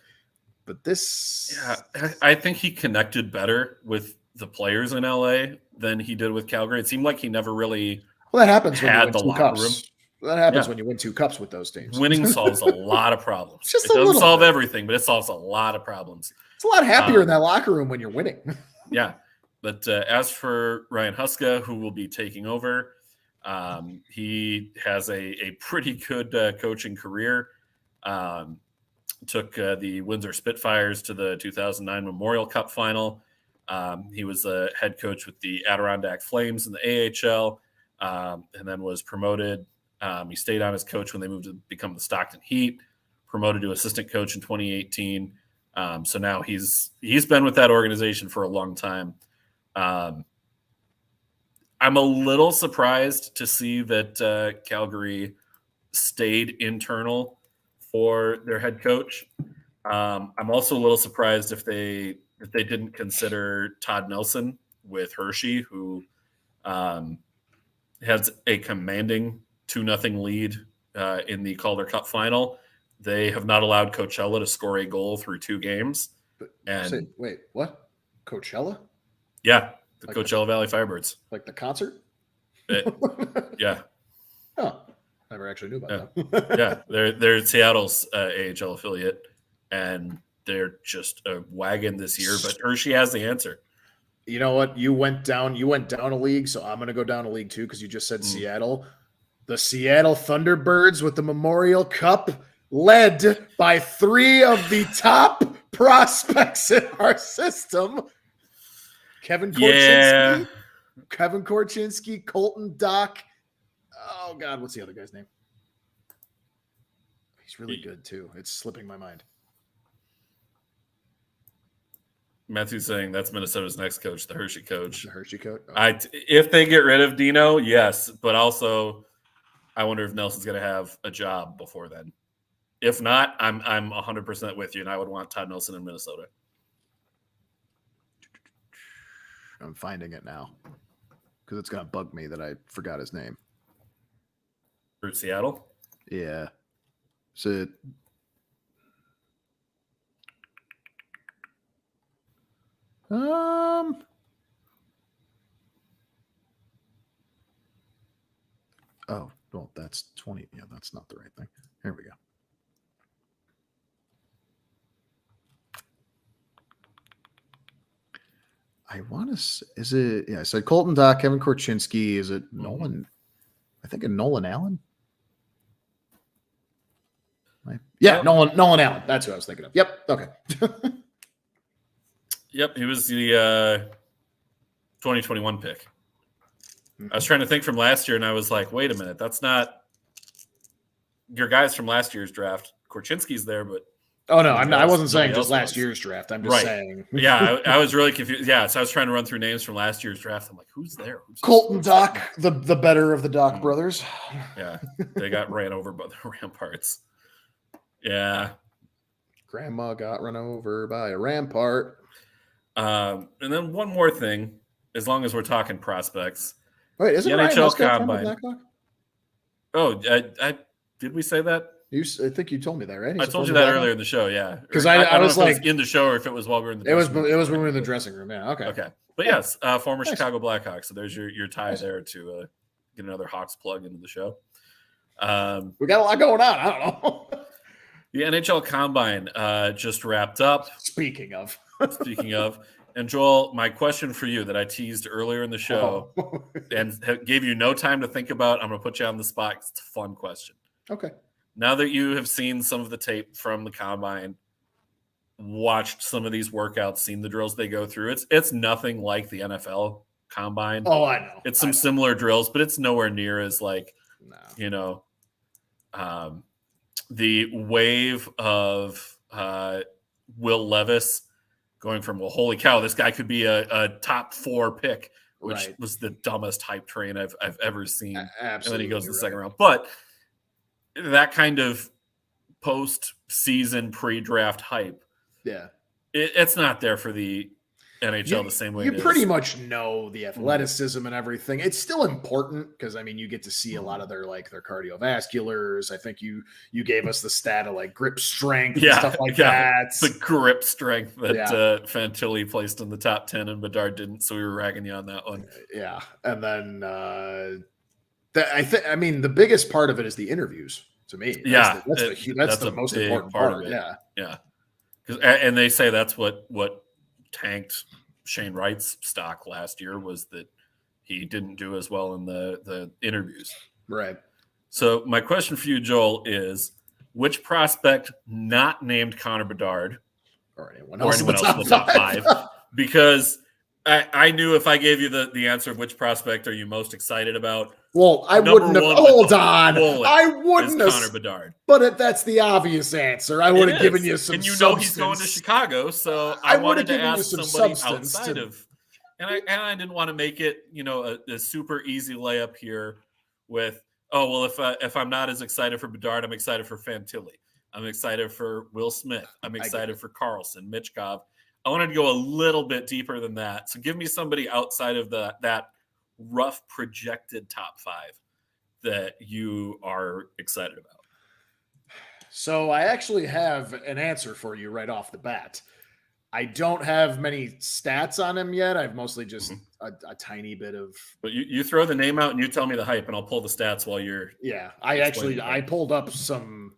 But this... Yeah, I think he connected better with the players in LA than he did with Calgary. It seemed like he never really that happens when you win the 2 locker cups. room. That happens when you win 2 cups with those teams. Winning solves a lot of problems. It doesn't solve everything, but it solves a lot of problems. It's a lot happier in that locker room when you're winning. Yeah. But as for Ryan Huska, who will be taking over, he has a pretty good coaching career. Took the Windsor Spitfires to the 2009 Memorial Cup Final. He was a head coach with the Adirondack Flames in the AHL, and then was promoted. He stayed on as coach when they moved to become the Stockton Heat, promoted to assistant coach in 2018. So now he's been with that organization for a long time. I'm a little surprised to see that Calgary stayed internal for their head coach. I'm also a little surprised if they didn't consider Todd Nelson with Hershey, who has a commanding 2-0 lead in the Calder Cup Final. They have not allowed Coachella to score a goal through 2 games. Wait, what? Coachella? Yeah. The Coachella Valley Firebirds. Like the concert? Yeah. Oh, never actually knew about that. Yeah, they're Seattle's AHL affiliate, and they're just a wagon this year, but Hershey has the answer. You know what? You went down a league, so I'm going to go down a league too because you just said Seattle. The Seattle Thunderbirds with the Memorial Cup, led by 3 of the top prospects in our system. Kevin Korchinski, Colton Dock. Oh, God, what's the other guy's name? He's really good, too. It's slipping my mind. Matthew's saying that's Minnesota's next coach, the Hershey coach. The Hershey coach. Oh. If they get rid of Dino, yes, but also I wonder if Nelson's going to have a job before then. If not, I'm 100% with you, and I would want Todd Nelson in Minnesota. I'm finding it now because it's going to bug me that I forgot his name. For Seattle? Yeah. So oh, well, that's 20. Yeah, that's not the right thing. Here we go. I want to. Is it? Yeah, I said Colton Dock, Kevin Korchinski. Is it Nolan? I think Nolan Allen. Yeah, Nolan Allen. That's who I was thinking of. Yep. Okay. Yep, he was the 2021 pick. I was trying to think from last year, and I was like, wait a minute, that's not your guys from last year's draft. Korchinski's there, but oh no, I wasn't saying just last year's draft. I'm just saying. Yeah, I was really confused. Yeah, so I was trying to run through names from last year's draft. I'm like, who's there? Colton Dock, the better of the Dock brothers. Yeah, they got ran over by the Ramparts. Yeah. Grandma got run over by a Rampart. And then one more thing, as long as we're talking prospects. Wait, isn't the Ryan NHL Helskott from the Combine? Blackhawk? Oh, I did we say that? I think you told me that, right? I told you that earlier in the show, yeah. Because I was like, it was in the show, or if it was while we were in the. It was when we were in the dressing room. Yeah. Okay. Okay, but yes, former Chicago Blackhawks. So there's your tie there to get another Hawks plug into the show. We got a lot going on. I don't know. The NHL Combine just wrapped up. Speaking of, and Joel, my question for you that I teased earlier in the show and gave you no time to think about, I'm going to put you on the spot. It's a fun question. Okay. Now that you have seen some of the tape from the Combine, watched some of these workouts, seen the drills they go through, it's nothing like the NFL Combine. Oh, I know. It's some similar drills, but it's nowhere near as like, the wave of Will Levis going from, well, holy cow, this guy could be a top 4 pick, which was the dumbest hype train I've ever seen. Absolutely, and then he goes to the second round. But that kind of post-season pre-draft hype, it's not there for the NHL the same way you pretty much know the athleticism and everything. It's still important because you get to see a lot of their cardiovasculars. I think you gave us the stat of grip strength and stuff like that. The grip strength that Fantilli placed in the top 10 and Bedard didn't, so we were ragging you on that one. Yeah, and then the biggest part of it is the interviews to me. That's the most important part of it. Yeah. And they say that's what tanked Shane Wright's stock last year, was that he didn't do as well in the interviews. Right. So my question for you, Joel, is which prospect not named Connor Bedard or anyone else in the top 5? Because I knew if I gave you the answer of which prospect are you most excited about. Well, I wouldn't have. Hold on. I wouldn't have. Connor Bedard. But that's the obvious answer. I would have given you some. And he's going to Chicago, so I wanted to ask somebody outside of. And I didn't want to make it, a super easy layup here with, if I'm not as excited for Bedard, I'm excited for Fantilli. I'm excited for Will Smith. I'm excited for Carlson, Michkov. I wanted to go a little bit deeper than that. So give me somebody outside of that rough projected top 5 that you are excited about. So I actually have an answer for you right off the bat. I don't have many stats on him yet. I've mostly just a tiny bit of. But you throw the name out and you tell me the hype, and I'll pull the stats while you're. Yeah, I pulled up some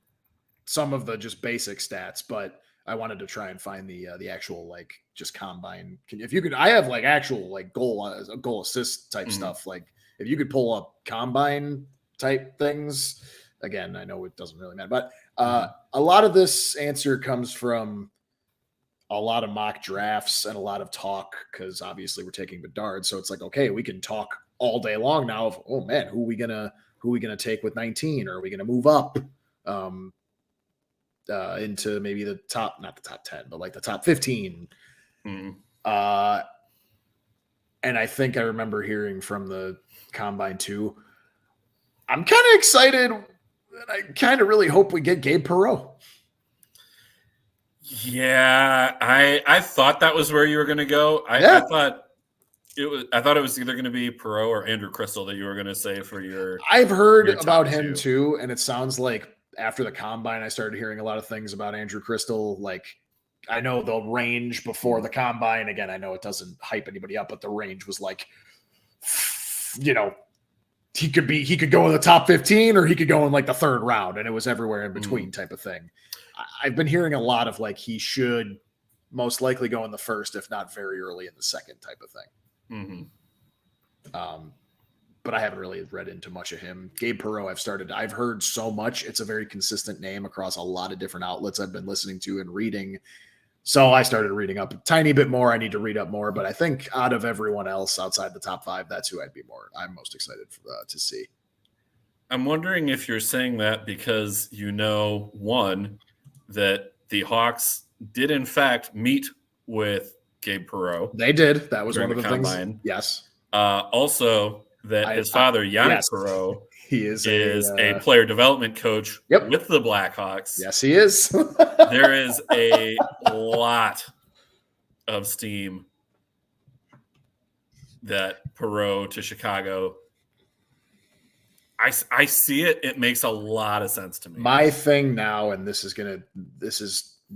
of the just basic stats, but I wanted to try and find the actual just combine. If you could, I have actual goal assist type stuff. If you could pull up combine type things, again, I know it doesn't really matter, but a lot of this answer comes from a lot of mock drafts and a lot of talk, because obviously we're taking Bedard, so it's okay, we can talk all day long now of, oh man, who are we gonna take with 19, or are we gonna move up into maybe not the top 10, but the top 15. Mm. And I think I remember hearing from the combine too. I'm kind of excited. And I kind of really hope we get Gabe Perreault. Yeah, I thought that was where you were going to go. I thought it was either going to be Perreault or Andrew Crystal that you were going to say for your. I've heard about him too, and it sounds like after the combine, I started hearing a lot of things about Andrew Crystal. Like, I know the range before the combine. Again, I know it doesn't hype anybody up, but the range was like, you know, he could go in the top 15 or he could go in like the third round, and it was everywhere in between type of thing. I've been hearing a lot of like he should most likely go in the first, if not very early in the second type of thing. But I haven't really read into much of him. Gabe Perreault, I've heard so much. It's a very consistent name across a lot of different outlets I've been listening to and reading. So I started reading up a tiny bit more. I need to read up more, but I think out of everyone else outside the top 5, that's who I'm most excited to see. I'm wondering if you're saying that because one, that the Hawks did in fact meet with Gabe Perreault. They did. That was one of the combine things. Yes. Also, that his father, Yannick Perreault, he is a player development coach with the Blackhawks. Yes, he is. There is a lot of steam that Perreault to Chicago. I see it. It makes a lot of sense to me. My thing now, and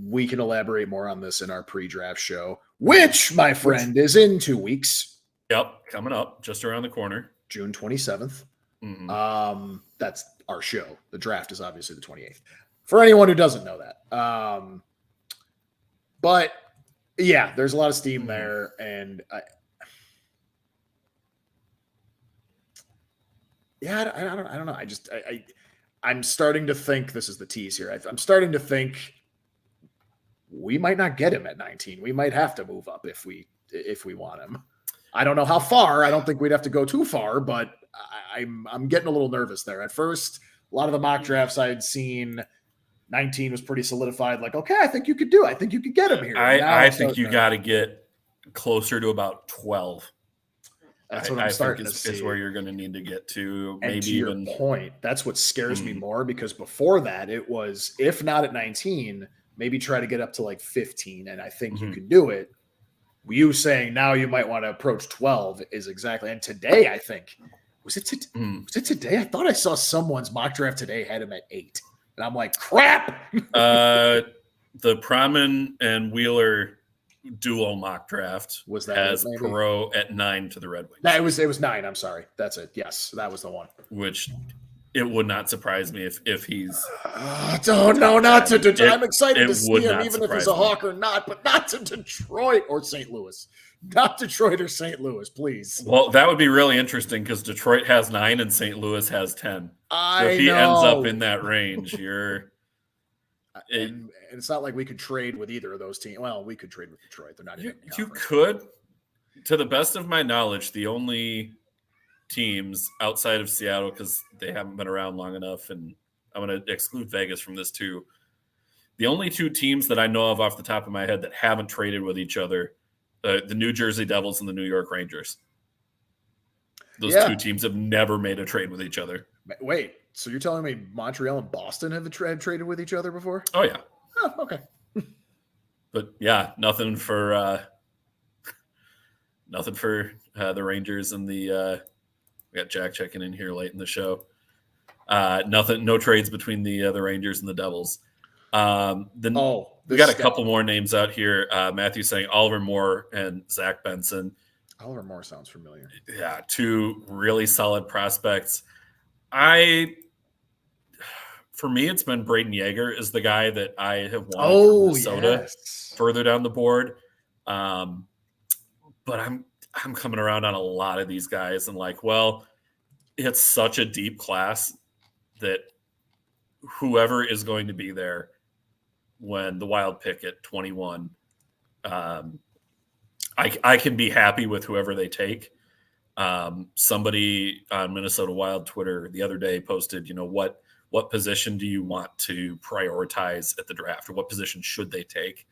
we can elaborate more on this in our pre-draft show, which, my friend, is in 2 weeks. Yep, coming up just around the corner. June 27th. Mm-hmm. That's our show. The draft is obviously the 28th. For anyone who doesn't know that. But yeah, there's a lot of steam there, and I don't know. I'm starting to think this is the tease here. I'm starting to think we might not get him at 19. We might have to move up if we want him. I don't know how far. I don't think we'd have to go too far, but I'm getting a little nervous there. At first, a lot of the mock drafts I'd seen, 19 was pretty solidified. Like, okay, I think you could do it. I think you could get him here. I think you got to get closer to about 12. That's what I'm starting to see. Is where you're going to need to get to. And maybe to your point, that's what scares me more, because before that, it was, if not at 19, maybe try to get up to like 15, and I think you could do it. You saying now you might want to approach 12 is exactly. And today, I think, was it today? I thought I saw someone's mock draft today had him at 8, and I'm like, crap. The Praman and Wheeler duo mock draft was that as Perreault at 9 to the Red Wings. No, it was 9. I'm sorry. That's it. Yes, that was the one. Which it would not surprise me if he's. No, not to Detroit. I'm excited to see him, even if he's a Hawk or not, but not to Detroit or St. Louis. Not Detroit or St. Louis, please. Well, that would be really interesting because Detroit has 9 and St. Louis has 10. So if he ends up in that range, and it's not like we could trade with either of those teams. Well, we could trade with Detroit. They're not even in the You conference. could. To the best of my knowledge, the only teams outside of Seattle, because they haven't been around long enough, and I'm going to exclude Vegas from this too. The only 2 teams that I know of off the top of my head that haven't traded with each other, the New Jersey Devils and the New York Rangers. Those 2 teams have never made a trade with each other. Wait, so you're telling me Montreal and Boston have traded with each other before? Oh, yeah. Oh, okay. But yeah, nothing for the Rangers and the we got Jack checking in here late in the show. No trades between the Rangers and the Devils. We got a couple more names out here. Matthew saying Oliver Moore and Zach Benson. Oliver Moore sounds familiar. Yeah, 2 really solid prospects. For me, it's been Braden Yeager is the guy that I have wanted from Minnesota further down the board. But I'm coming around on a lot of these guys and like, well, it's such a deep class that whoever is going to be there when the Wild pick at 21, I can be happy with whoever they take. Somebody on Minnesota Wild Twitter the other day posted, what position do you want to prioritize at the draft, or what position should they take?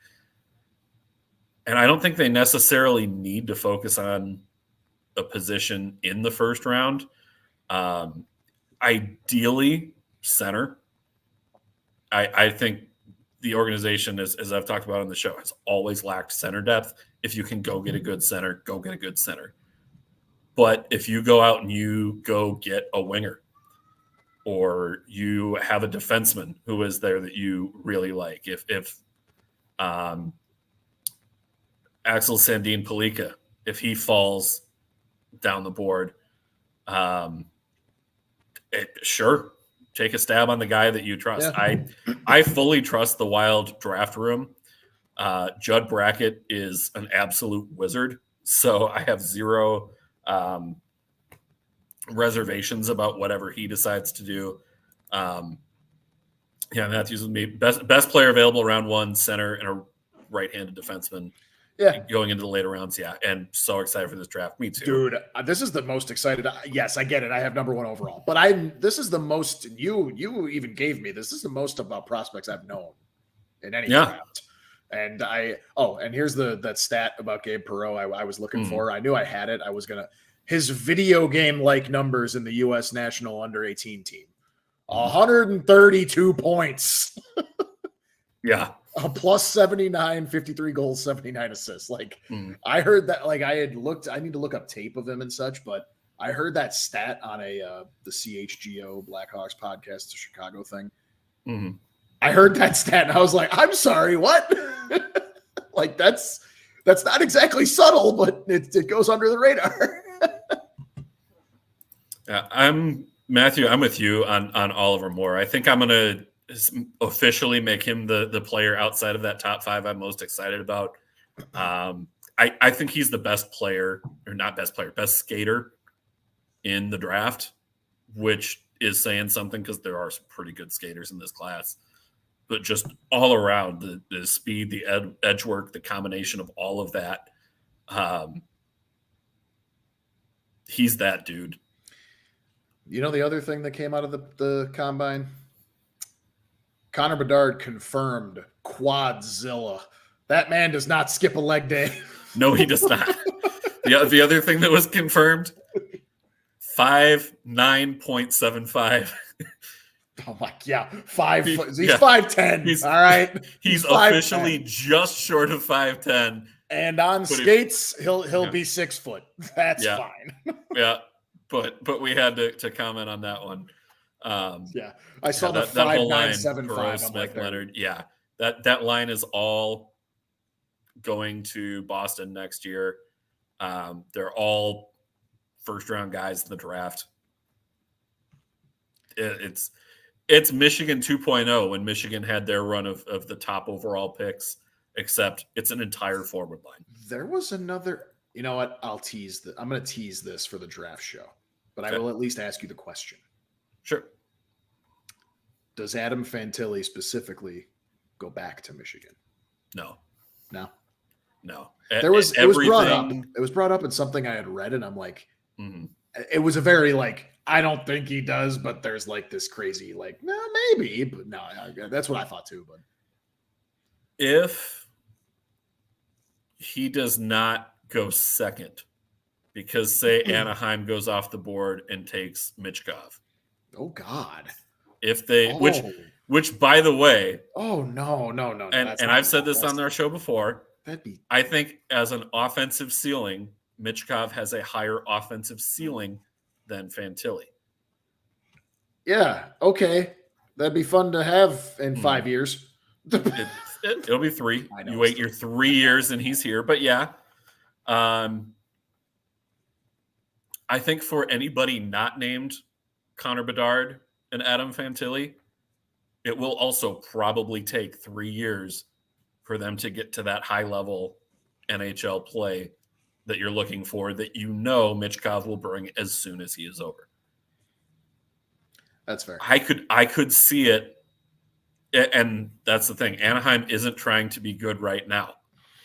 And I don't think they necessarily need to focus on a position in the first round. Ideally, center. I think the organization, as I've talked about on the show, has always lacked center depth. If you can go get a good center, go get a good center. But if you go out and you go get a winger, or you have a defenseman who is there that you really like, if Axel Sandin Palika, if he falls down the board, sure, take a stab on the guy that you trust. Yeah. I fully trust the Wild draft room. Judd Brackett is an absolute wizard, so I have zero reservations about whatever he decides to do. Matthews with me. Best player available round one, center, and a right-handed defenseman. Yeah, going into the later rounds. Yeah, and so excited for this draft. Me too, dude. This is the most excited. Yes, I get it. I have number one overall, but this is the most. You even gave me this. Is the most about prospects I've known in any draft. And and here's that stat about Gabe Perreault I was looking for. I knew I had it. I was gonna his video game like numbers in the U.S. national under 18 team, 132 points. Yeah. Plus 79, 53 goals, 79 assists. I heard that, I need to look up tape of him and such, but I heard that stat on the CHGO Blackhawks podcast, the Chicago thing. Mm-hmm. I heard that stat and I was like, I'm sorry, what? That's not exactly subtle, but it goes under the radar. Matthew, I'm with you on Oliver Moore. I think I'm going to officially make him the player outside of that top five I'm most excited about. I think he's the best skater in the draft, which is saying something because there are some pretty good skaters in this class. But just all around, the speed, the edge work, the combination of all of that, he's that dude. You know the other thing that came out of the combine? Connor Bedard confirmed Quadzilla. That man does not skip a leg day. No, he does not. The other thing that was confirmed, 5'9.75. Oh my, yeah, he's 5'10". All right, he's officially just short of 5'10". And on skates, he'll be 6 foot. That's fine. Yeah, but we had to comment on that one. I saw the 5'9.75". Smith, Leonard. Yeah, that line is all going to Boston next year. They're all first round guys in the draft. It's Michigan 2.0 when Michigan had their run of the top overall picks, except it's an entire forward line. There was another. You know what? I'm going to tease this for the draft show, but I will at least ask you the question. Sure. Does Adam Fantilli specifically go back to Michigan? No. It was brought up. It was brought up in something I had read, and I'm like, it was a very I don't think he does, but there's this crazy no, maybe, but no, that's what I thought too. But if he does not go second, because say Anaheim goes off the board and takes Michkov. Oh God. If they, which by the way, no. And I've said this on our show before. I think as an offensive ceiling, Michkov has a higher offensive ceiling than Fantilli. Yeah. Okay. That'd be fun to have in 5 years. It'll be 3. You wait your 3 years and he's here. But yeah. I think for anybody not named Connor Bedard and Adam Fantilli, it will also probably take 3 years for them to get to that high-level NHL play that you're looking for, that Michkov will bring as soon as he is over. That's fair. I could see it, and that's the thing. Anaheim isn't trying to be good right now.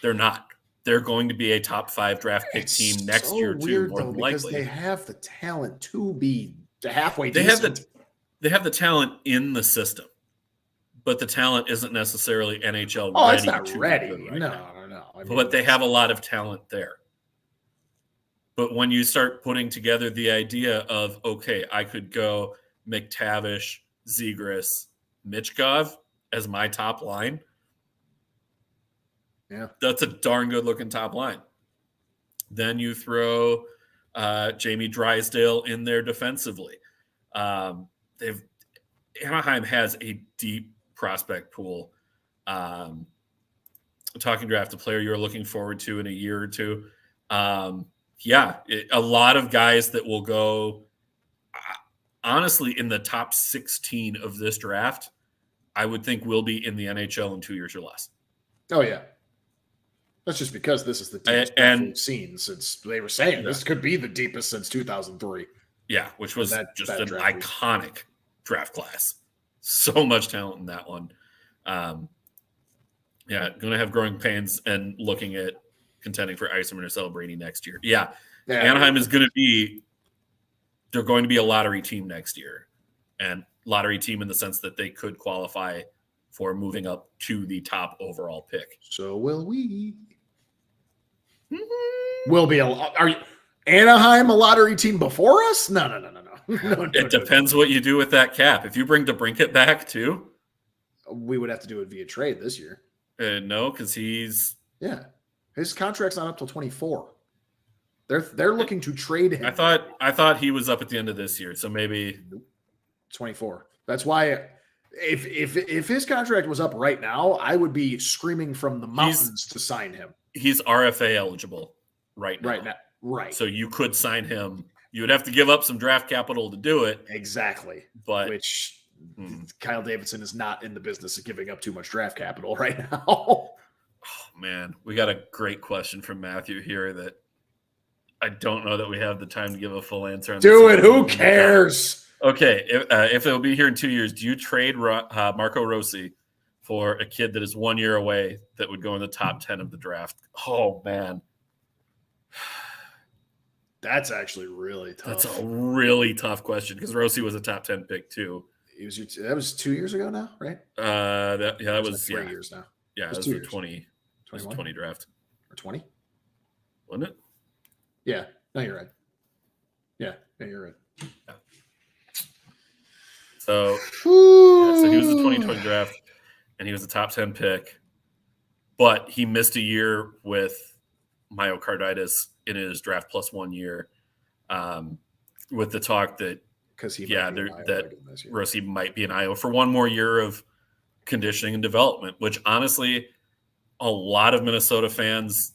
They're not. They're going to be a top 5 draft pick team next year too, more than likely. Because they have the talent to be halfway decent. They have the talent in the system, but the talent isn't necessarily NHL ready. Oh, it's not ready. Right No. But they have a lot of talent there. But when you start putting together the idea of, okay, I could go McTavish, Zegras, Michkov as my top line, that's a darn good looking top line. Then you throw Jamie Drysdale in there defensively. Anaheim has a deep prospect pool. Talking draft, a player you're looking forward to in a year or two. A lot of guys that will go, honestly, in the top 16 of this draft, I would think will be in the NHL in 2 years or less. Oh, yeah. That's just because this is the deepest draft we've seen since they were saying this could be the deepest since 2003. Yeah, which was an iconic draft class. So much talent in that one. Going to have growing pains and looking at contending for Iserman or Celebrity next year. Yeah, Anaheim is they're going to be a lottery team next year. And lottery team in the sense that they could qualify for moving up to the top overall pick. So will we. Will be are you Anaheim a lottery team before us? No. It depends what you do with that cap. If you bring DeBrincat back too, we would have to do it via trade this year. No, because his contract's not up till 24. They're looking to trade him. I thought he was up at the end of this year, so maybe 24. That's why if his contract was up right now, I would be screaming from the mountains to sign him. He's RFA eligible right now. Right. So you could sign him. You would have to give up some draft capital to do it. Exactly. But Kyle Davidson is not in the business of giving up too much draft capital right now. Oh, man. We got a great question from Matthew here that I don't know that we have the time to give a full answer on. Do it. Who cares? Okay. If it'll be here in 2 years, do you trade Marco Rossi for a kid that is 1 year away that would go in the top 10 of the draft? Oh, man. That's actually really tough. That's a really tough question because Rossi was a top 10 pick too. That was 2 years ago now, right? That was 3 years now. Yeah, it was the 20 draft. Or 20? Wasn't it? Yeah. No, you're right. Yeah, you're right. Yeah. So he was the 2020 draft, and he was a top 10 pick, but he missed a year with myocarditis in his draft plus 1 year, with the talk that Rossi might be an IO for one more year of conditioning and development, which honestly, a lot of Minnesota fans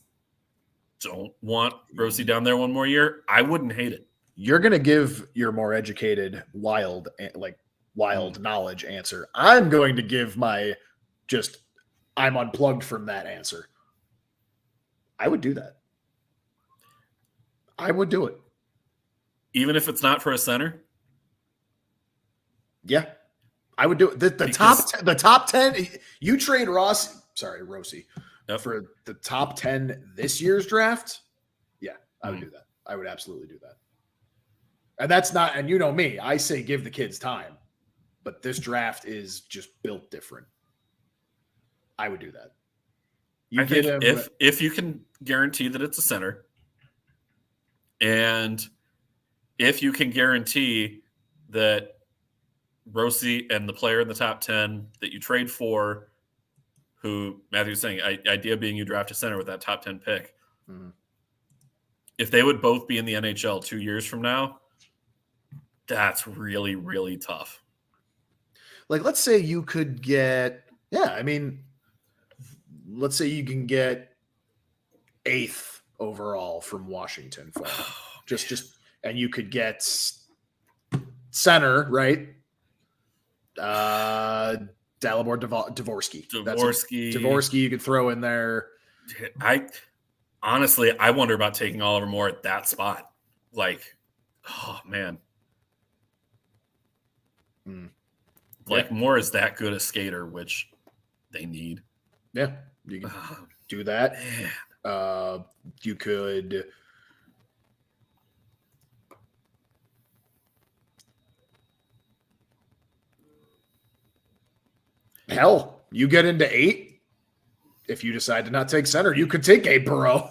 don't want Rossi down there one more year. I wouldn't hate it. You're going to give your more educated, wild knowledge answer. I'm going to give I'm unplugged from that answer. I would do that. I would do it. Even if it's not for a center? Yeah. I would do it. The top 10, you trade Rossi for the top 10 this year's draft. Yeah, I would do that. I would absolutely do that. And that's not, and you know me, I say give the kids time, but this draft is just built different. I would do that. If you can guarantee that it's a center, and if you can guarantee that Rossi and the player in the top 10 that you trade for, who Matthew's saying, idea being you draft a center with that top 10 pick, if they would both be in the NHL 2 years from now, that's really, really tough. Like, let's say you could get, let's say you can get 8th overall from Washington. And you could get center, right? Dalibor Dvorsky. Dvorsky you could throw in there. I wonder about taking Oliver Moore at that spot. Like, oh man. Moore is that good a skater, which they need. Yeah. You can do that. You could you get into 8 if you decide to not take center, you could take Gabe Burrow.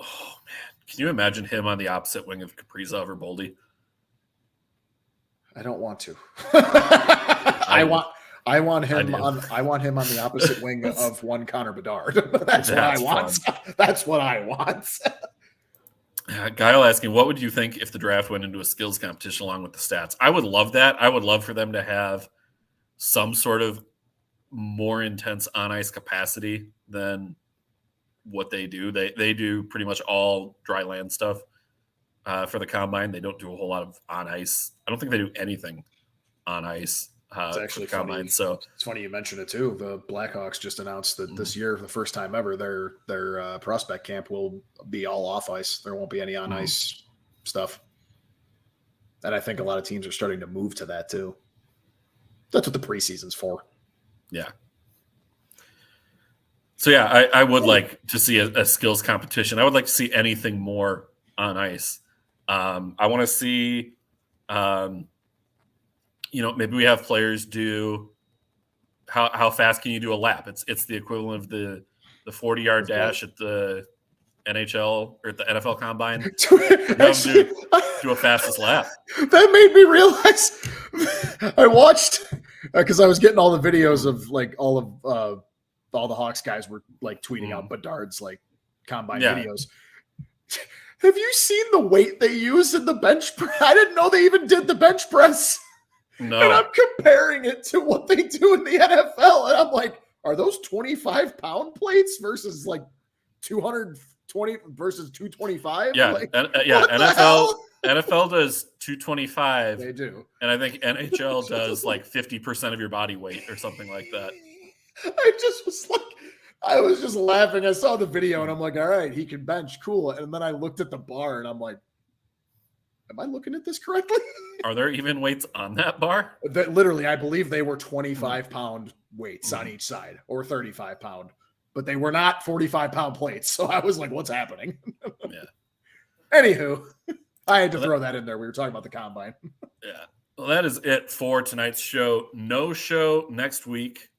Oh man, can you imagine him on the opposite wing of Kaprizov or Boldy? I don't want to. I want him on the opposite wing of one Connor Bedard. That's what I want. That's what I want. Guile asking, what would you think if the draft went into a skills competition along with the stats? I would love that. I would love for them to have some sort of more intense on ice capacity than what they do. They do pretty much all dry land stuff for the combine. They don't do a whole lot of on ice. I don't think they do anything on ice. It's actually for the combine. funny. So it's funny you mentioned it too. The Blackhawks just announced that this year, for the first time ever, their prospect camp will be all off ice. There won't be any on ice stuff. And I think a lot of teams are starting to move to that too. That's what the preseason's for. Yeah. So yeah, I would like to see a skills competition. I would like to see anything more on ice. I want to see, maybe we have players do how fast can you do a lap? It's the equivalent of the 40-yard dash at the NHL or at the NFL combine. Actually, do a fastest lap. That made me realize I watched because I was getting all the videos of like all the Hawks guys were like tweeting out Bedard's like combine videos. Have you seen the weight they use in the bench press? I didn't know they even did the bench press. No. And I'm comparing it to what they do in the NFL. And I'm like, are those 25-pound plates versus like 220 versus 225? Yeah. Like, NFL does 225. They do. And I think NHL does like 50% of your body weight or something like that. I was just laughing. I saw the video and I'm like, all right, he can bench. Cool. And then I looked at the bar and I'm like, am I looking at this correctly? Are there even weights on that bar? That literally, I believe they were 25-pound weights on each side or 35-pound, but they were not 45-pound plates. So I was like, what's happening? Yeah. Anywho, I had to throw that in there. We were talking about the combine. Yeah. Well, that is it for tonight's show. No show next week.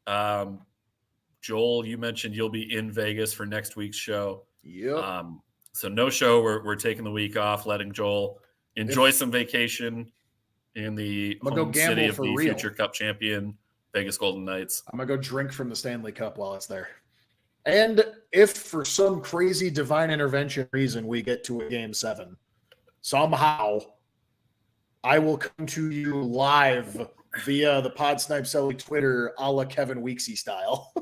Joel, you mentioned you'll be in Vegas for next week's show. Yep. So no show. We're taking the week off, letting Joel enjoy some vacation in the home city of the future Cup champion Vegas Golden Knights. I'm going to go drink from the Stanley Cup while it's there. And if for some crazy divine intervention reason we get to a Game 7, somehow I will come to you live via the Pod Snipe Celly Twitter a la Kevin Weeksy style.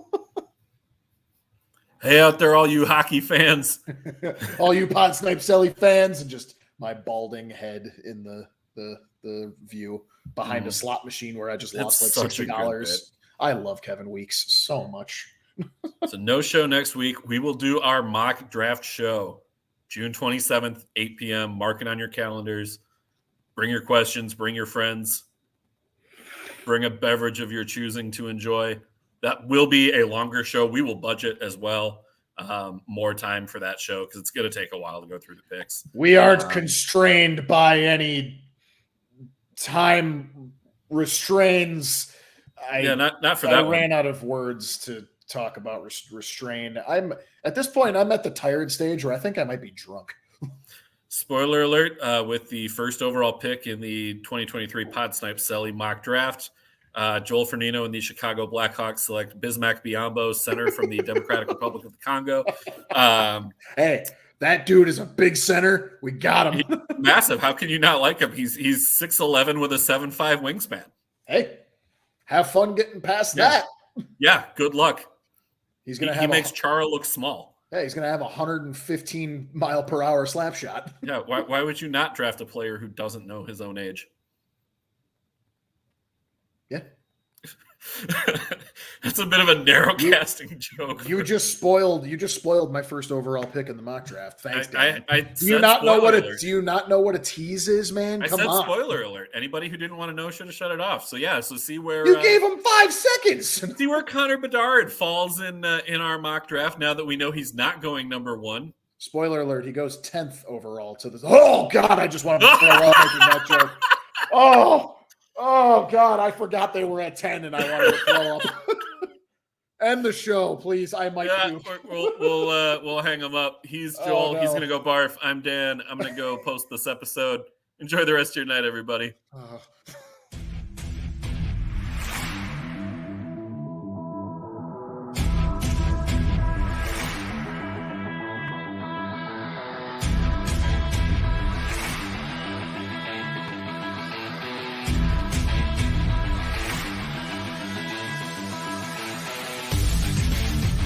Hey out there, all you hockey fans. All you Pod Snipe Celly fans, and just my balding head in the view behind a slot machine where I just lost like $60. I love Kevin Weeks so much. So no show next week. We will do our mock draft show June 27th, 8 p.m. Mark it on your calendars. Bring your questions. Bring your friends. Bring a beverage of your choosing to enjoy. That will be a longer show. We will budget as well. More time for that show because it's going to take a while to go through the picks. We aren't constrained by any time restraints. Not for that. I ran out of words to talk about restrain. I'm at this point. I'm at the tired stage where I think I might be drunk. Spoiler alert! With the first overall pick in the 2023 Pod Snipe Celly mock draft, Joel Fernino and the Chicago Blackhawks select Bismack Biyombo, center from the Democratic Republic of the Congo. Hey, that dude is a big center. We got him. He's massive. How can you not like him? He's 6'11" with a 7'5" wingspan. Hey, have fun getting past that. Yeah, good luck. He makes Chara look small. Yeah, he's going to have a 115 mile per hour slap shot. Yeah, why would you not draft a player who doesn't know his own age? Yeah. That's a bit of a narrow casting joke. You just spoiled my first overall pick in the mock draft. Thanks, Dan. Do you not know what a tease is, man? Come on. Spoiler alert. Anybody who didn't want to know should have shut it off. So see where you gave him 5 seconds. See where Connor Bedard falls in our mock draft now that we know he's not going number 1. Spoiler alert, he goes 10th overall to this. Oh God, I just wanted to throw up making that joke. Oh God, I forgot they were at 10 and I wanted to throw up. End the show, please. I might Yeah, puke. we'll hang him up. He's Joel. No. He's gonna go barf. I'm Dan. I'm gonna go post this episode. Enjoy the rest of your night, everybody.